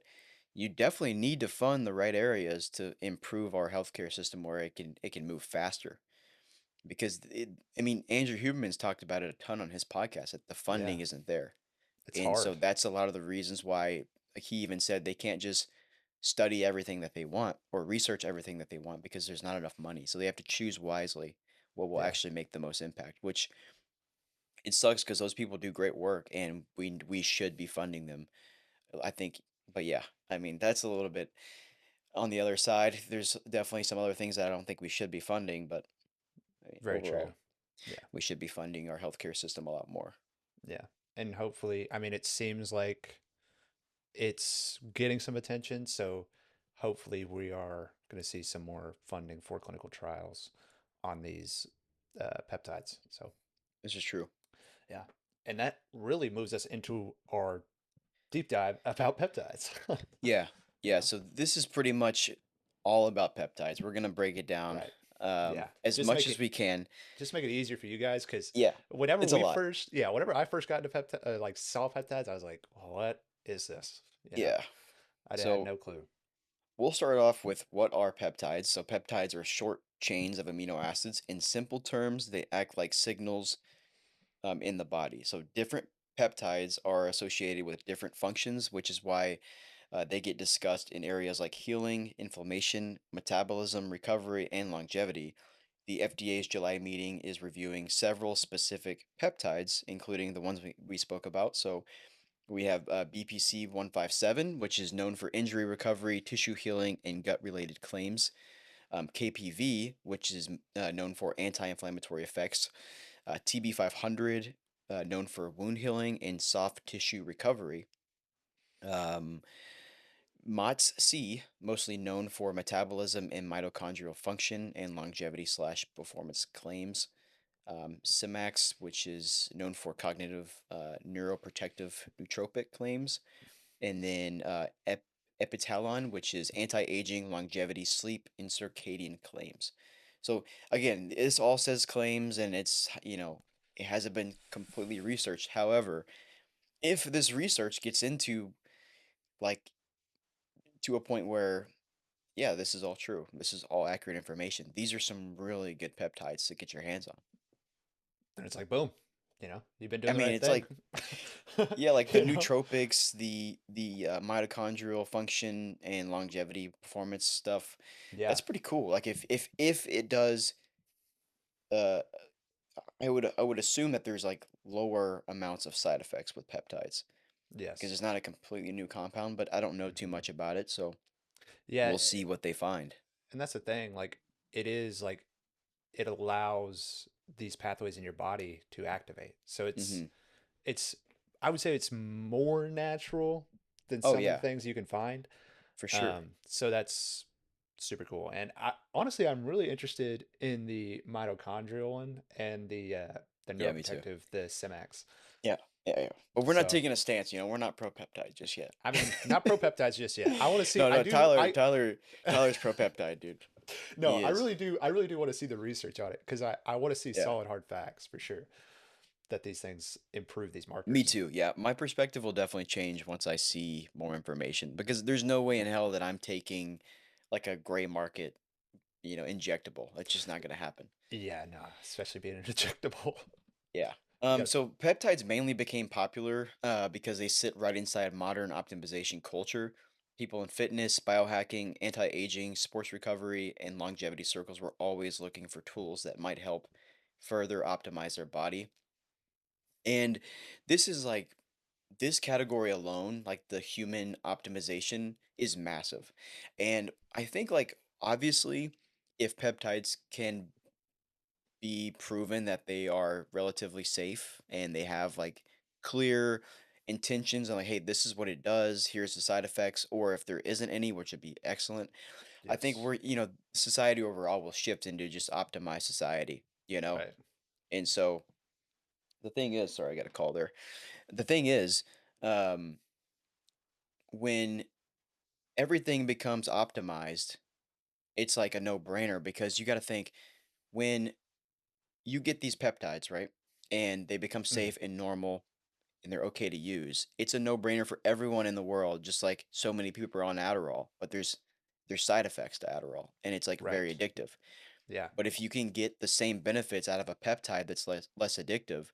you definitely need to fund the right areas to improve our healthcare system where it can move faster. Because I mean, Andrew Huberman's talked about it a ton on his podcast, that the Yeah. funding isn't there. It's And hard. so that's a lot of the reasons why, like, he even said they can't just study everything that they want or research everything that they want, because there's not enough money. So they have to choose wisely what will Yeah. actually make the most impact, which it sucks because those people do great work, and we should be funding them, I think. But yeah, I mean, that's a little bit on the other side. There's definitely some other things that I don't think we should be funding, but I mean, Very true. overall, Yeah. we should be funding our healthcare system a lot more. Yeah. And hopefully, I mean, it seems like it's getting some attention, so hopefully we are going to see some more funding for clinical trials on these peptides. So, This is true. yeah. And that really moves us into our deep dive about peptides. Yeah, You yeah. know, So this is pretty much all about peptides. We're gonna break it down right. Yeah. as much as we can. Just make it easier for you guys because Yeah, whenever it's a we lot. first, yeah, whenever I first got into like saw peptides, I was like, what is this? You know, Yeah. I had So no clue. we'll start off with what are peptides. So peptides are short chains of amino acids. In simple terms, they act like signals in the body. So different peptides are associated with different functions, which is why they get discussed in areas like healing, inflammation, metabolism, recovery, and longevity. The FDA's July meeting is reviewing several specific peptides, including the ones we spoke about. So we have BPC 157, which is known for injury recovery, tissue healing, and gut related claims. KPV, which is known for anti inflammatory effects. TB 500, known for wound healing and soft tissue recovery. Um, MOTS-C, mostly known for metabolism and mitochondrial function and longevity slash performance claims. Semax, which is known for cognitive neuroprotective nootropic claims. And then Epitalon, which is anti-aging, longevity, sleep, and circadian claims. So again, this all says claims, and it's, it hasn't been completely researched. However, if this research gets into like to a point where, yeah, this is all true, this is all accurate information, these are some really good peptides to get your hands on. And it's like, boom, you've been I doing the mean, right it's thing. like, yeah, like the You know? nootropics, the mitochondrial function and longevity performance stuff. Yeah. That's pretty cool. Like if it does, uh, I would assume that there's like lower amounts of side effects with peptides because Yes. it's not a completely new compound, but I don't know too Mhm. much about it, so Yeah, we'll see what they find. and that's the thing. Like, it is like it allows these pathways in your body to activate. So Mm-hmm. it's I would say it's more natural than Oh some of the yeah, things you can find. for sure. So that's super cool. And honestly, I'm really interested in the mitochondrial one and the Yeah, me too. neuroprotective, the Semax. Yeah, yeah. But we're not So taking a stance. We're not pro peptide just yet. I mean, not pro peptides just yet. I want to see. No, I no. do. Tyler's pro peptide, dude. No, He is. I really do want to see the research on it because I want to see Yeah. solid hard facts for sure that these things improve these Me markers. too. Yeah, my perspective will definitely change once I see more information because there's no way in hell that I'm taking like a gray market, injectable. That's just not gonna happen. Yeah, no, especially being injectable. Yeah. You got So peptides mainly became popular because they sit right inside modern optimization culture. People in fitness, biohacking, anti-aging, sports recovery, and longevity circles were always looking for tools that might help further optimize their body. And this is like this category alone, like the human optimization, is massive. And I think, like, obviously, if peptides can be proven that they are relatively safe and they have like clear intentions and like, hey, this is what it does, here's the side effects, or if there isn't any, which would be excellent, I think yes, society overall will shift into just optimized society. right. And so the thing is, sorry, I got a call there. The thing is, um, when everything becomes optimized, it's like a no-brainer because you got to think when you get these peptides, right? And they become Mhm. safe and normal and they're okay to use. It's a no-brainer for everyone in the world, just like so many people are on Adderall, but there's side effects to Adderall and it's like very Right. addictive. Yeah. But if you can get the same benefits out of a peptide that's less addictive,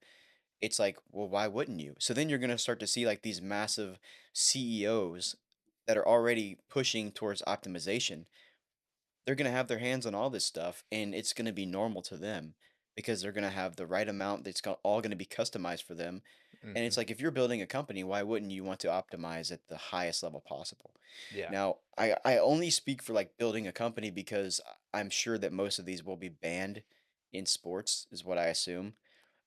it's like, well, why wouldn't you? So then you're going to start to see like these massive CEOs that are already pushing towards optimization. They're going to have their hands on all this stuff and it's going to be normal to them because they're going to have the right amount that's all going to be customized for them. And Hmm. it's like if you're building a company, why wouldn't you want to optimize at the highest level possible? Yeah. Now, I only speak for like building a company because I'm sure that most of these will be banned in sports, is what I assume.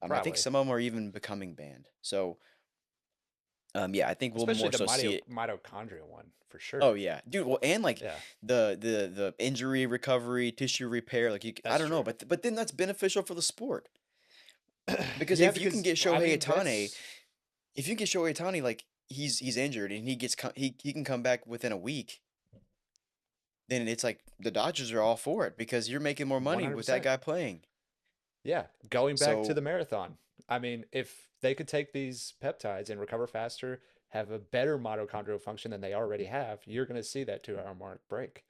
I think Probably. some of them are even becoming banned. So, yeah, I think we'll Especially more the so see it. mitochondrial one for Oh sure. yeah, dude. Well, and like Yeah, the injury recovery, tissue repair, like I that's don't know, true. but then that's beneficial for the sport because Yeah, if you can because get I Shohei mean Ohtani, that's if you get Shohei Ohtani, like he's injured and he can come back within a week, then it's like the Dodgers are all for it because you're making more money with that 100%. guy playing. Yeah, going back to So the marathon. I mean, if they could take these peptides and recover faster, have a better mitochondrial function than they already have, you're going to see that 2 hour mark break.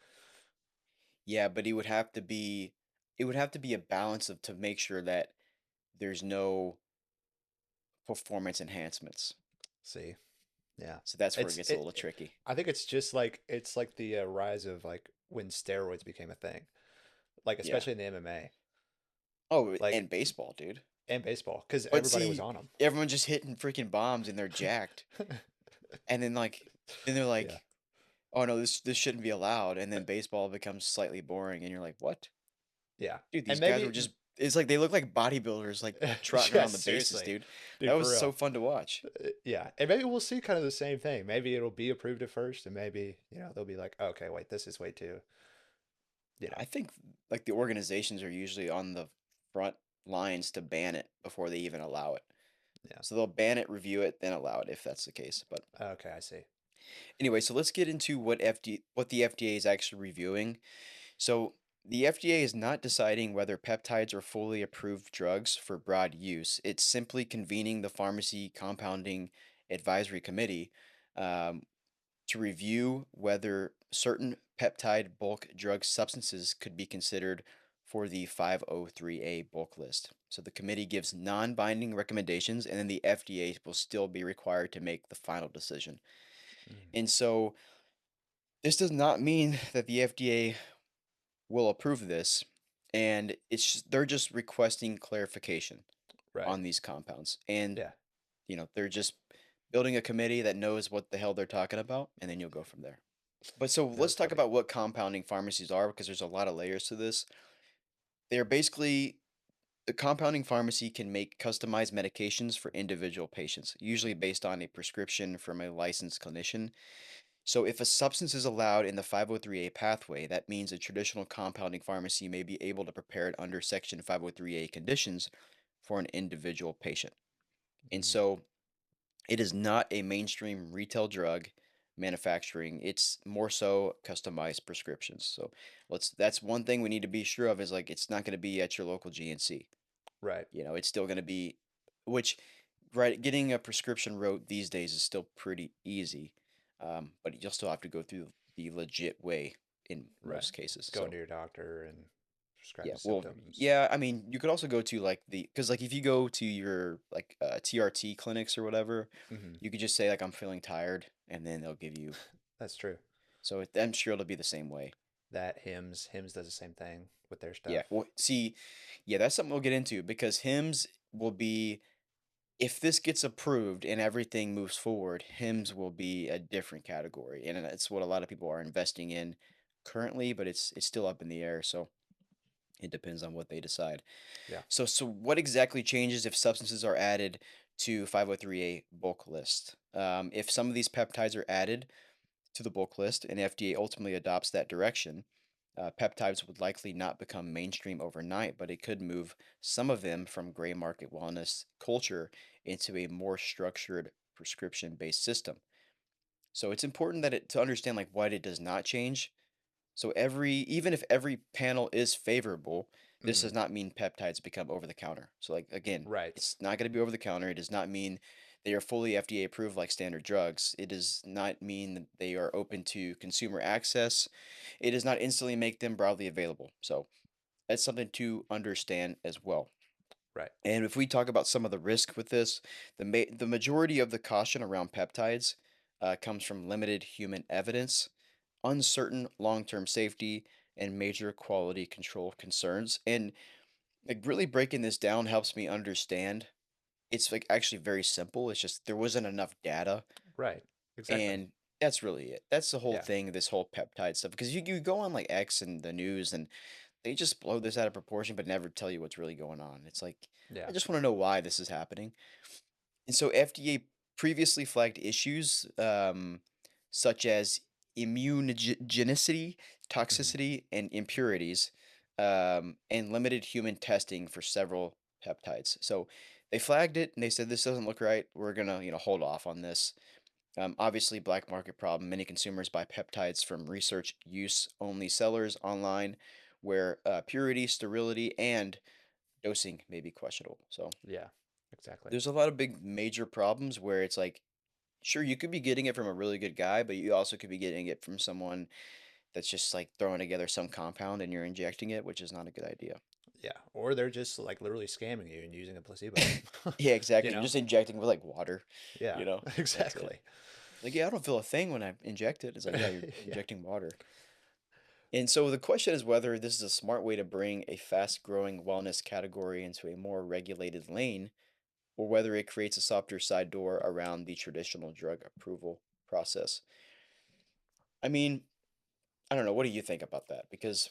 yeah, but it would have to be a balance of to make sure that there's no performance enhancements. See, yeah, So that's where it it's gets a it. little tricky. I think it's just like it's like the rise of like when steroids became a thing, like Yeah. especially in the MMA, Oh, like and baseball, dude. and baseball, because But everybody was see, on everyone just hitting freaking bombs and they're jacked. them. And then they're Yeah, like, "Oh no, this shouldn't be allowed." And then baseball becomes slightly boring and you're like, "What? yeah, Dude, and these guys were maybe just it's like they look like bodybuilders, like trotting Yeah, around the bases, seriously. dude. Dude, That for was so real. fun to watch. Yeah. And maybe we'll see kind of the same thing. Maybe it'll be approved at first, and maybe, they'll be like, okay, wait, this is way too, you know. I think like the organizations are usually on the front lines to ban it before they even allow it. Yeah. So they'll ban it, review it, then allow it if that's the case. But Okay, I see. anyway, so let's get into what the FDA is actually reviewing. So the FDA is not deciding whether peptides are fully approved drugs for broad use. It's simply convening the Pharmacy Compounding Advisory Committee um, to review whether certain peptide bulk drug substances could be considered for the 503A bulk list. So the committee gives non-binding recommendations, and then the FDA will still be required to make the final decision. Mm. And so this does not mean that the FDA will approve this, and they're just requesting clarification Right. on these compounds. And Yeah. they're just building a committee that knows what the hell they're talking about, and then you'll go from there. But so No let's talk kidding. about what compounding pharmacies are because there's a lot of layers to this. They're basically the compounding pharmacy can make customized medications for individual patients, usually based on a prescription from a licensed clinician. So if a substance is allowed in the 503A pathway, that means a traditional compounding pharmacy may be able to prepare it under Section 503A conditions for an individual patient. And Mm. so it is not a mainstream retail drug manufacturing. It's more so customized prescriptions. So that's one thing we need to be sure of is like it's not going to be at your local GNC. Right. It's still going to be which right getting a prescription wrote these days is still pretty easy. But you'll still have to go through the legit way in Right. most cases. Going So to your doctor and prescribe yeah, the well, symptoms. yeah, I mean, you could also go to like because like if you go to your like TRT clinics or whatever, Hmm. you could just say like I'm feeling tired, and then they'll give you. That's true. So I'm sure it'll be the same way. That Hims does the same thing with their Yeah. stuff. Well, see, yeah, that's something we'll get into because hymns will be if this gets approved and everything moves forward, hymns will be a different category, and it's what a lot of people are investing in currently, but it's still up in the air. So it depends on what they decide. Yeah. So what exactly changes if substances are added to 503A bulk list? If some of these peptides are added to the bulk list and FDA ultimately adopts that direction, peptides would likely not become mainstream overnight, but it could move some of them from gray market wellness culture into a more structured prescription-based system. So it's important to understand like what it does not change. So even if every panel is favorable, this Hmm. does not mean peptides become over the counter. So like again, Right. it's not going to be over the counter. It does not mean they are fully FDA approved like standard drugs. It does not mean that they are open to consumer access. It does not instantly make them broadly available. So that's something to understand as well. Right. And if we talk about some of the risk with this, the majority of the caution around peptides comes from limited human evidence, uncertain long-term safety, and major quality control concerns. And like really breaking this down helps me understand. It's like actually very simple. It's just there wasn't enough data, Right. Exactly. and that's really it. That's the whole Yeah. thing, this whole peptide stuff. Because you go on like X and the news, and they just blow this out of proportion, but never tell you what's really going on. It's like Yeah. I just want to know why this is happening. And so FDA previously flagged issues such as immunogenicity, Hmm. toxicity, and impurities, and limited human testing for several peptides. So they flagged it and they said this doesn't look right. We're gonna hold off on this. Obviously, black market problem. Many consumers buy peptides from research use only sellers online, where purity, sterility, and dosing may be questionable. So Yeah. Exactly. there's a lot of big major problems where it's like, sure, you could be getting it from a really good guy, but you also could be getting it from someone that's just like throwing together some compound and you're injecting it, which is not a good idea. Yeah. Or they're just like literally scamming you and using a placebo. Yeah, You exactly. You're know? just injecting with like water, Yeah. that's it. Exactly. Like, yeah, I don't feel a thing when I inject it. It's like, yeah, you're Yeah. injecting water. And so the question is whether this is a smart way to bring a fast growing wellness category into a more regulated lane or whether it creates a softer side door around the traditional drug approval process. I mean, I don't know. What do you think about that? Because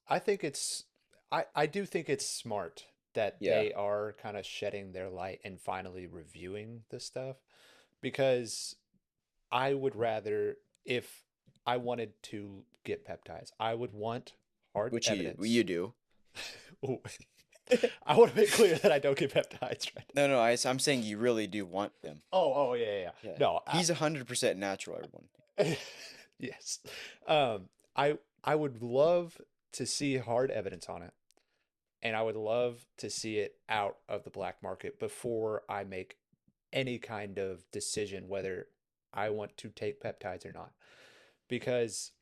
I think it's I do think it's smart that Yeah. they are kind of shedding their light and finally reviewing this stuff because I would rather, if I wanted to get peptides, I would want hard Which you evidence. do. Ooh. I want to make clear that I don't get peptides right No, no, I'm saying you really do want them. Oh, yeah, yeah, yeah. Yeah. No, He's 100% natural, everyone. yes. I would love to see hard evidence on it, and I would love to see it out of the black market before I make any kind of decision whether I want to take peptides or not. Because,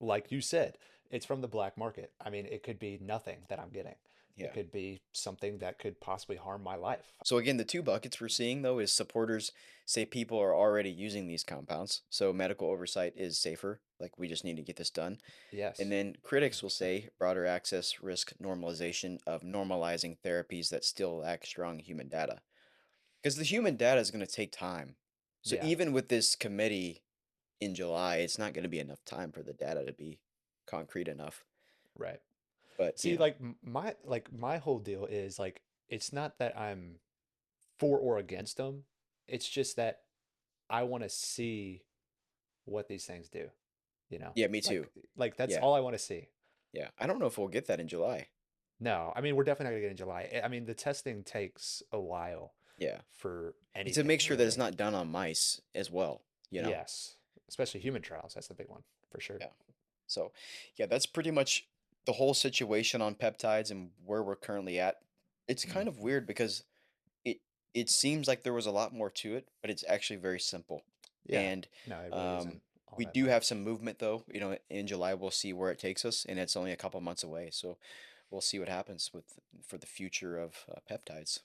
like you said, it's from the black market. I mean, it could be nothing that I'm getting. It Yeah. could be something that could possibly harm my life. So again, the two buckets we're seeing though is supporters say people are already using these compounds, so medical oversight is safer. Like we just need to get this done. Yes. And then critics will say broader access risk normalization of normalizing therapies that still lack strong human data. Because the human data is going to take time. So Yeah. even with this committee in July, it's not going to be enough time for the data to be concrete enough. Right. But See, like my whole deal is like it's not that I'm for or against them. It's just that I want to see what these things do, you know? yeah, me too. Like that's Yeah, all I want to see. yeah. I don't know if we'll get that in July. No, I mean we're definitely not gonna get in July. I mean the testing takes a while Yeah, for and to anything make sure that it's really. not done on mice as well. You know. Yes, especially human trials. That's the big one for sure. Yeah. So, yeah, that's pretty much the whole situation on peptides and where we're currently at. It's Mm. kind of weird because it it seems like there was a lot more to it, but it's actually very simple. Yeah. And No, it really um, isn't all we that do much. have some movement though. You know, in July we'll see where it takes us, and it's only a couple months away. So we'll see what happens with for the future of peptides.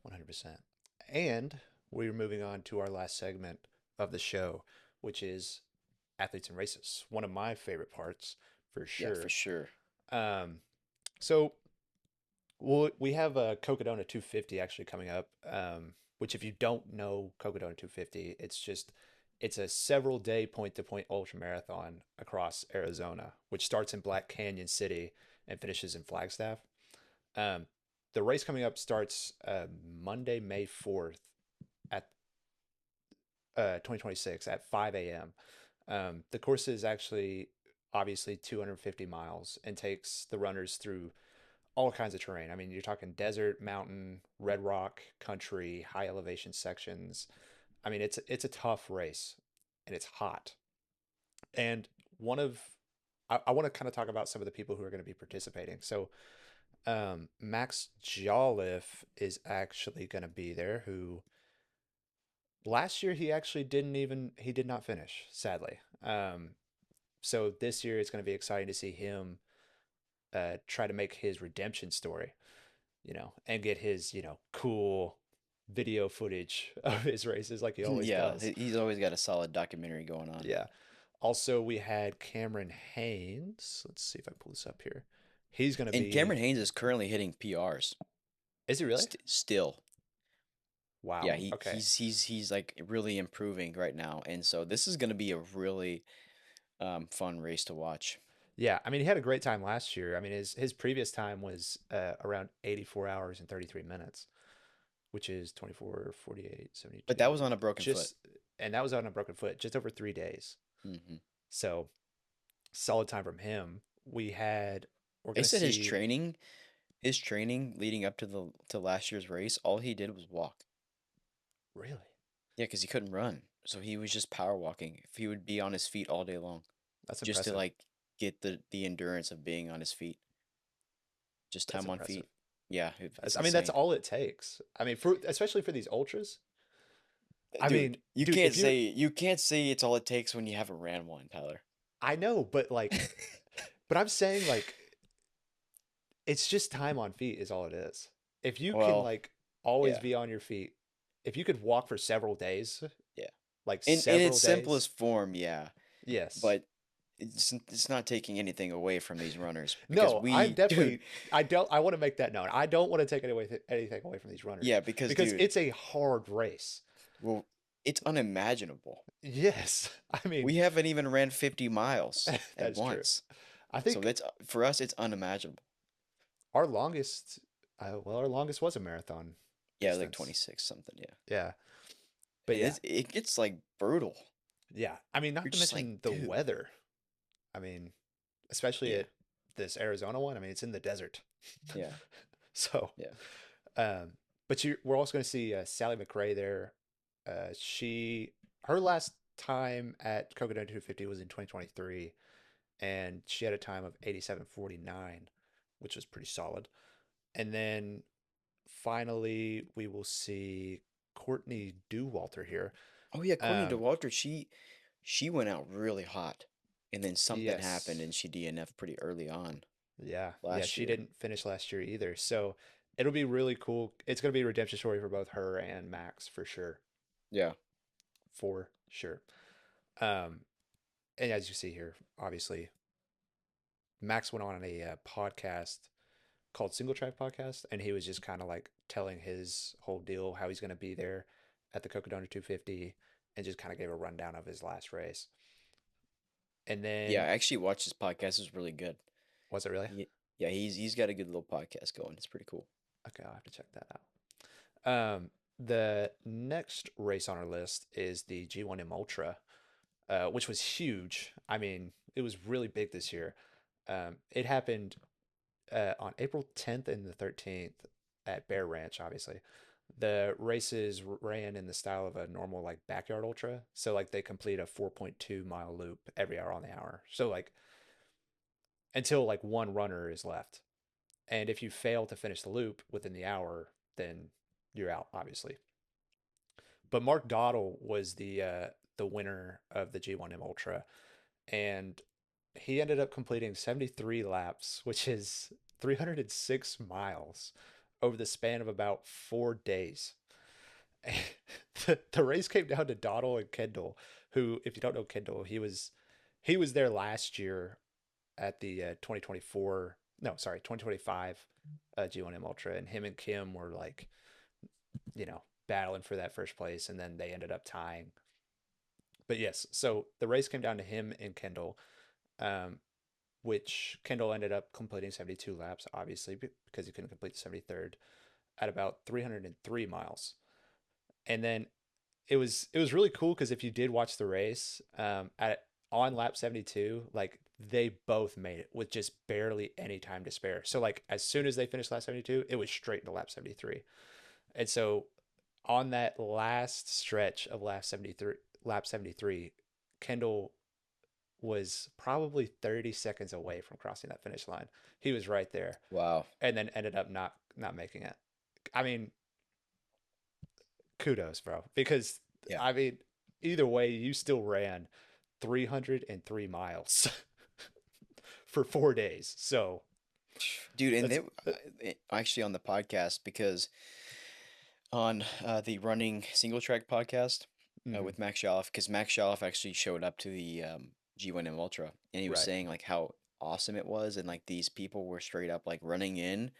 100%. And we're moving on to our last segment of the show, which is athletes and races. One of my favorite parts for Yeah, for sure. sure. Um, so we have a Cocodona 250 actually coming up. Which if you don't know Cocodona 250, it's a several day point to point ultra marathon across Arizona, which starts in Black Canyon City and finishes in Flagstaff. Um, the race coming up starts Monday, May 4th at 2026 at 5 a.m. The course is actually obviously 250 miles and takes the runners through all kinds of terrain. I mean, you're talking desert, mountain, red rock, country, high elevation sections. I mean, it's a tough race and it's hot. And one of I want to kind of talk about some of the people who are going to be participating. So Max Jolliffe is actually going to be there, who last year he did not finish, sadly. So this year it's going to be exciting to see him try to make his redemption story, and get his, cool video footage of his races like he always Yeah, does. he's always got a solid documentary going on. Yeah. Also, we had Cameron Haynes. Let's see if I pull this up here. He's going to And be. Cameron Haynes is currently hitting PRs. Is he really? Still. Wow. Yeah, Okay. he's like really improving right now, and so this is going to be a really fun race to watch. Yeah, I mean, he had a great time last year. I mean, his previous time was around 84 hours and 33 minutes, which is 24, 48, But that was 72. on a broken foot. And that was on a broken foot, just over 3 days. Hmm. So solid time from him. We're They gonna said see. his training leading up to the to last year's race, all he did was walk. Really? Yeah, because he couldn't run, so he was just power walking. If he would be on his feet all day long, That's just to impressive. like get the endurance of being on his feet, just That's time on impressive. feet. Yeah, it's I mean, that's insane. all it takes. I mean, especially for these ultras. I Dude, mean, dude, if you, you can't say it's all it takes when you haven't ran one, Tyler. I know, but but I'm saying like, it's just time on feet is all it is. If you can Well, like always yeah, be on your feet, if you could walk for several days, yeah. like In its several days, simplest form, yeah, yes. but it's not taking anything away from these runners because No, I'm we, dude, definitely. I want to make that known. I don't want to take anything away from these runners yeah, because because dude, it's a hard race. well, it's unimaginable. Yes, I mean We haven't even ran 50 miles at that's true. once. I So think that's for us, it's unimaginable. Our longest, our longest was a marathon Yeah, like distance. 26 something. Yeah. Yeah, but yeah, It gets like brutal. yeah. I mean, You're not to just like, mention the dude. weather. I mean, especially Yeah. at this Arizona one. I mean, it's in the desert, Yeah. so. Yeah. Um, but we're also going to see Sally McRae there. Her last time at Cocodona 250 was in 2023, and she had a time of 87:49, which was pretty solid. And then finally, we will see Courtney Dewalter here. Oh yeah, Courtney Um, DeWalter, she went out really hot, and then something happened, yes, and she DNF'd pretty early on yeah, last she year. didn't finish last year either. So it'll be really cool. It's going to be a redemption story for both her and Max for sure. Yeah. For sure. Um, and as you see here, obviously, Max went on a podcast called Single Track Podcast, and he was just kind of like telling his whole deal, how he's going to be there at the Cocodona 250, and just kind of gave a rundown of his last race. And Yeah, I then, actually watched his podcast. It's really good. was it really? He, yeah, he's got a good little podcast going. It's pretty cool. Okay, I'll have to check that out. The next race on our list is the G.1.M Ultra, which was huge. I mean, it was really big this year. It happened on April 10th and the 13th at Bear Ranch, obviously. The races ran in the style of a normal like backyard ultra. So like they complete a 4.2 mile loop every hour on the hour. So like until like one runner is left. And if you fail to finish the loop within the hour, then you're out, obviously. But Mark Dottle was the winner of the G.1.M Ultra, and he ended up completing 73 laps, which is 306 miles over the span of about 4 days. The race came down to Dottle and Kendall, who, if you don't know Kendall, he was there last year at the 2024, no, sorry, 2025 G1M Ultra, and him and Kim were like, battling for that first place, and then they ended up tying. But yes, so the race came down to him and Kendall, um, which Kendall ended up completing 72 laps, obviously, because he couldn't complete the 73rd at about 303 miles. And then it was really cool because if you did watch the race, at on lap 72, like they both made it with just barely any time to spare. So like as soon as they finished lap 72, it was straight to lap 73. And so on that last stretch of lap 73, Kendall was probably 30 seconds away from crossing that finish line. He was right there, Wow. and then ended up not making it. I mean, kudos, bro, because Yeah. I mean, either way, you still ran 303 miles for 4 days. So Dude, and that's actually on the podcast, because on the running single track podcast mhm, with Max Shaloff, because Max Shaloff actually showed up to the G1M Ultra, and he was right. saying like how awesome it was, and like these people were straight up like running in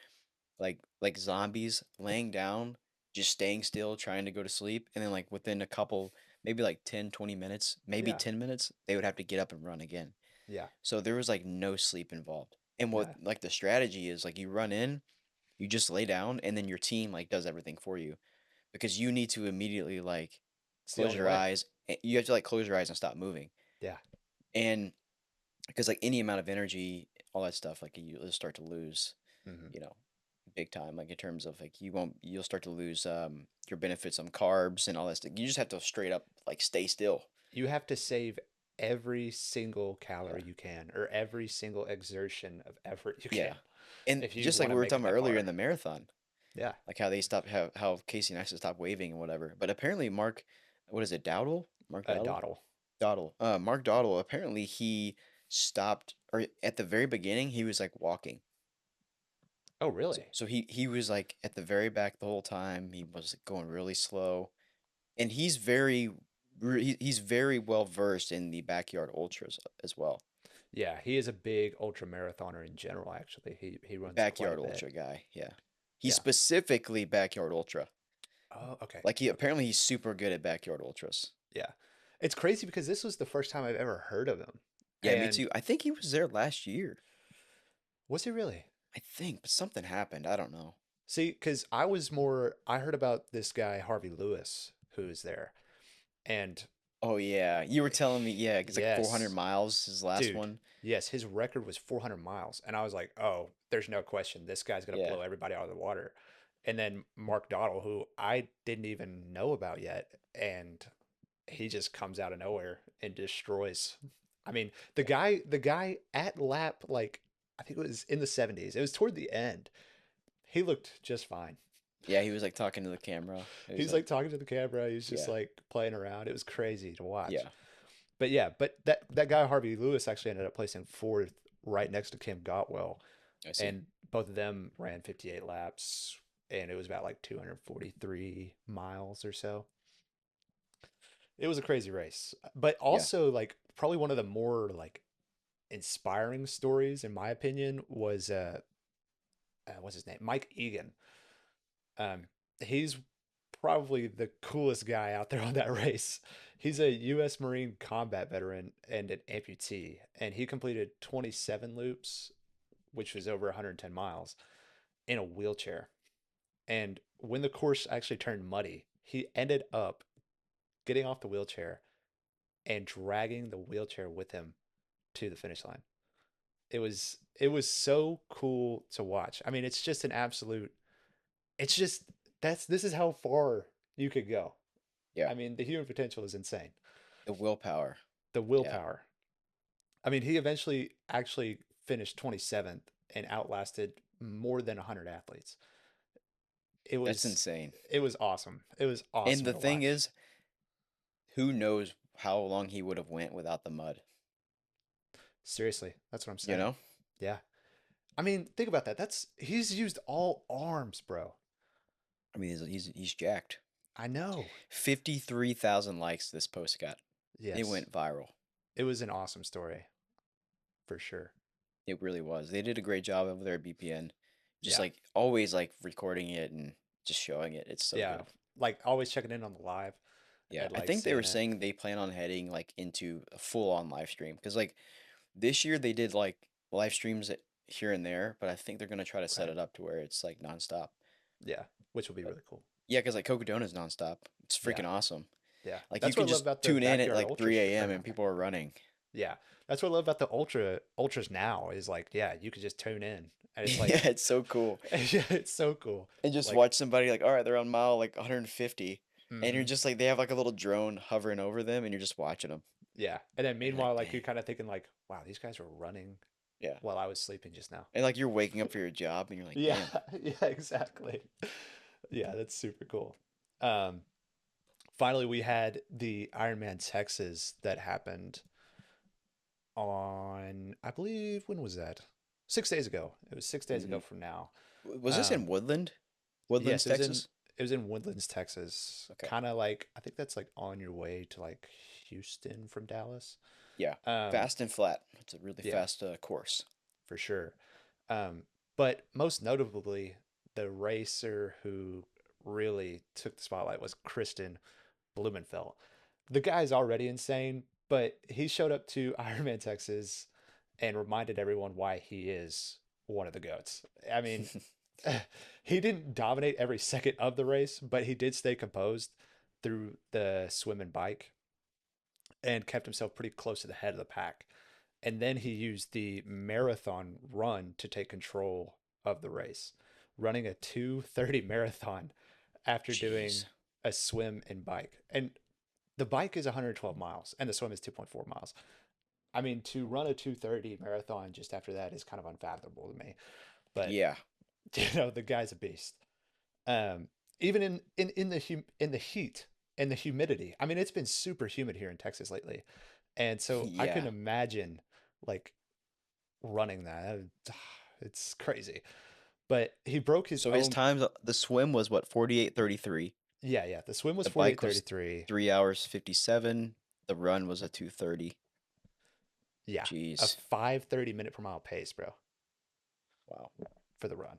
like zombies, laying down, just staying still, trying to go to sleep, and then like within a couple, maybe like 10, 20 minutes, maybe Yeah, 10 minutes, they would have to get up and run again. yeah, So there was like no sleep involved. And what yeah. like the strategy is, like you run in, you just lay down, and then your team like does everything for you, because you need to immediately like It's the close only your way. eyes. You have to like close your eyes and stop moving. Yeah, And because like any amount of energy, all that stuff, like you'll start to lose, hmm, you know, big time. Like in terms of like you'll start to lose your benefits on carbs and all that stuff. You just have to straight up like stay still. you have to save every single Yeah. calorie you can, or every single exertion of effort you Yeah. can, And if you just like want we to were make it talking about that earlier far. in the marathon, Yeah, like how they stopped, how Casey Neistat stopped waving and whatever. But apparently Mark, what is it, Dowdle? Mark Dowdle? Dottle. Dowdle. Mark Dowdle, apparently he stopped, or at the very beginning he was like walking. Oh, So, really? so he was like at the very back the whole time. He was going really slow, and he's very well versed in the backyard ultras as well. Yeah, he is a big ultra marathoner in general, actually. He runs quite a Backyard bit. ultra guy, yeah. He's Yeah. specifically backyard ultra. Oh, okay. Like he Okay. apparently he's super good at backyard ultras. Yeah. It's crazy because this was the first time I've ever heard of him. Yeah, me And too. I think he was there last year. was he really? I think, but something happened. I don't know. See, because I heard about this guy, Harvey Lewis, who is there. And Oh yeah, you were telling me. Yeah, it's like 400 yes, miles. His last dude, one. yes, his record was 400 miles. And I was like, oh, there's no question. This guy's going to Yeah, blow everybody out of the water. And then Mark Dottle, who I didn't even know about yet. And he just comes out of nowhere and destroys. I mean, the guy at lap, like, I think it was in the 70s. It was toward the end. He looked just fine. yeah. He was like talking to the camera. He was He's like, like talking to the camera. He's just yeah, like playing around. It was crazy to watch. yeah. But yeah, but that guy Harvey Lewis actually ended up placing fourth right next to Kim Gotwell, I see. and both of them ran 58 laps, and it was about like 243 miles or so. It was a crazy race, but Yeah. also like probably one of the more like inspiring stories in my opinion was what's his name? Mike Egan. Um, he's probably the coolest guy out there on that race. He's a U.S. Marine combat veteran and an amputee, and he completed 27 loops, which was over 110 miles, in a wheelchair. And when the course actually turned muddy, he ended up getting off the wheelchair and dragging the wheelchair with him to the finish line. It was so cool to watch. I mean, it's just an absolute it's just this is how far you could go. Yeah. I mean, the human potential is insane. The willpower. The Yeah. willpower. I mean, he eventually actually finished 27th and outlasted more than 100 athletes. It That's was insane. it was awesome. It was And awesome the to thing watch. is, who knows how long he would have went without the mud? Seriously, that's what I'm You saying. know? Yeah. I mean, think about that. That's he's used all arms, bro. I mean, he's jacked. I know. 53,000 likes this post got. It Yes. went viral. It was an awesome story for sure. It really was. They did a great job over there at BPN. Just Yeah. like always like recording it and just showing it. It's so Yeah. good. Like always checking in on the live Yeah. and I like think they were seeing it. saying they plan on heading like into a full on live stream cuz like this year they did like live streams here and there, but I think they're going to try to set Right. it up to where it's like nonstop. Yeah. Which will be But really cool. yeah, cuz like Cocodona's nonstop. It's Yeah. freaking awesome. Yeah. Like you That's what could I love just about the tune in at backyard like ultra 3 or a.m. and not. people are running. Yeah. That's what I love about the ultras now is like, yeah, you could just tune in. And it's like Yeah, it's so cool. yeah, it's so cool. And just Like, watch somebody like, all right, they're on mile like 150, and you're hmm just like, they have like a little drone hovering over them, and you're just watching them. yeah. And then And you're like, meanwhile, like you're dang, kind of thinking like, wow, these guys were running yeah. while I was sleeping just now. And like you're waking up for your job, and you're like, Yeah, damn, yeah, exactly. Yeah, that's super cool. Um, Finally, we had the Ironman Texas that happened on, I believe, when was that? 6 days ago. It was 6 days ago hmm from now. was this in Um, Woodland, yes, Woodlands, Texas? it was in Woodlands, Texas. Okay, Kind of like I think that's like on your way to like Houston from Dallas. yeah, Um, fast and flat. It's a really yeah, fast course. for sure. But most notably, the racer who really took the spotlight was Kristian Blummenfelt. The guy's already insane, but he showed up to Ironman Texas and reminded everyone why he is one of the goats. I mean, he didn't dominate every second of the race, but he did stay composed through the swim and bike and kept himself pretty close to the head of the pack. And then he used the marathon run to take control of the race, running a 2:30 marathon after doing Jeez, a swim and bike. And the bike is 112 miles and the swim is 2.4 miles. I mean, to run a 2:30 marathon just after that is kind of unfathomable to me. But yeah, the guy's a beast. Um, Even in the heat and the humidity. I mean, it's been super humid here in Texas lately, and so I yeah. couldn't imagine like running that. It's crazy. But he broke his So his own. times, the swim was what 48:33. Yeah, yeah. The swim was The bike was 48:33. 3 hours 57. The run was a 2:30. Yeah, a Jeez, 5:30 minute per mile pace, bro, wow. for the run.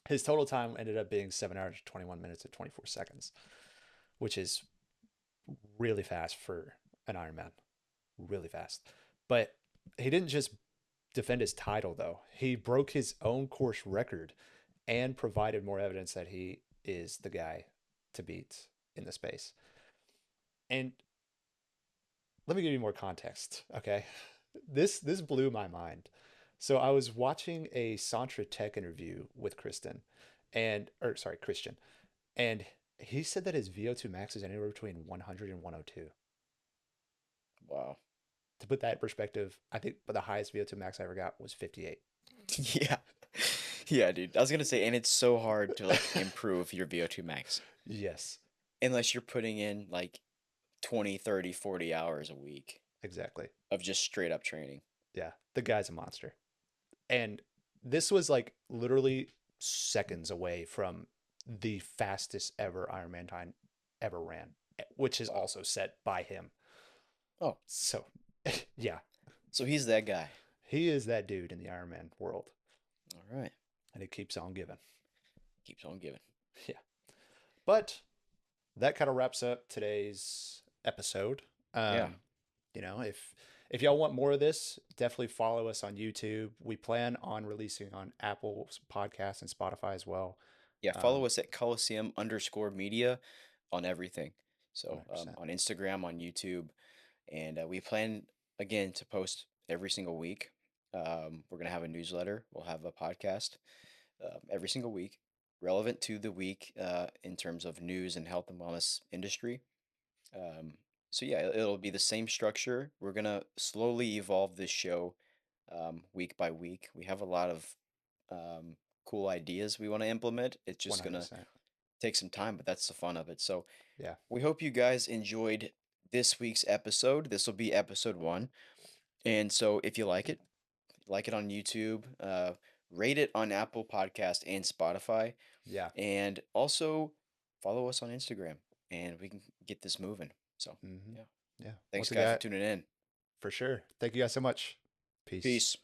His total time ended up being 7 hours 21 minutes and 24 seconds, which is really fast for an Ironman. Really fast. But he didn't just defend his title, though. He broke his own course record and provided more evidence that he is the guy to beat in the space. And let me give you more context, okay? This blew my mind. So I was watching a Santra Tech interview with Kristian, and he said that his VO2 max is anywhere between 100 and 102. Wow. To put that in perspective, I think the highest VO2 max I ever got was 58. Yeah. Yeah, dude. I was gonna say, and it's so hard to like improve your VO2 max Yes, unless you're putting in like 20, 30, 40 hours a week exactly. of just straight up training. Yeah, the guy's a monster. And this was like literally seconds away from the fastest ever Ironman time ever ran, which is Wow. also set by him. Oh, So, yeah, so he's that guy. he is that dude in the Ironman world, All right. and it keeps on giving. Keeps on giving. Yeah. But that kind of wraps up today's episode. Yeah. You know, if y'all want more of this, definitely follow us on YouTube. We plan on releasing on Apple's podcast and Spotify as well. Yeah. Follow us at Colosseum_media on everything. So 100%. on Instagram, on YouTube, and we plan again to post every single week. We're gonna have a newsletter. We'll have a podcast every single week, relevant to the week in terms of news and health and wellness industry. Um, so yeah, it'll be the same structure. We're gonna slowly evolve this show week by week. We have a lot of um, cool ideas we want to implement. It's just gonna 100%. take some time, but that's the fun of it. So Yeah. we hope you guys enjoyed this week's episode. This will be episode 1. And so if you like it on YouTube, rate it on Apple Podcast and Spotify, Yeah. and also follow us on Instagram, and we can get this moving. So Mm-hmm. yeah, Yeah. thanks Once guys for again, tuning in. for sure. Thank you guys so much. Peace. Peace.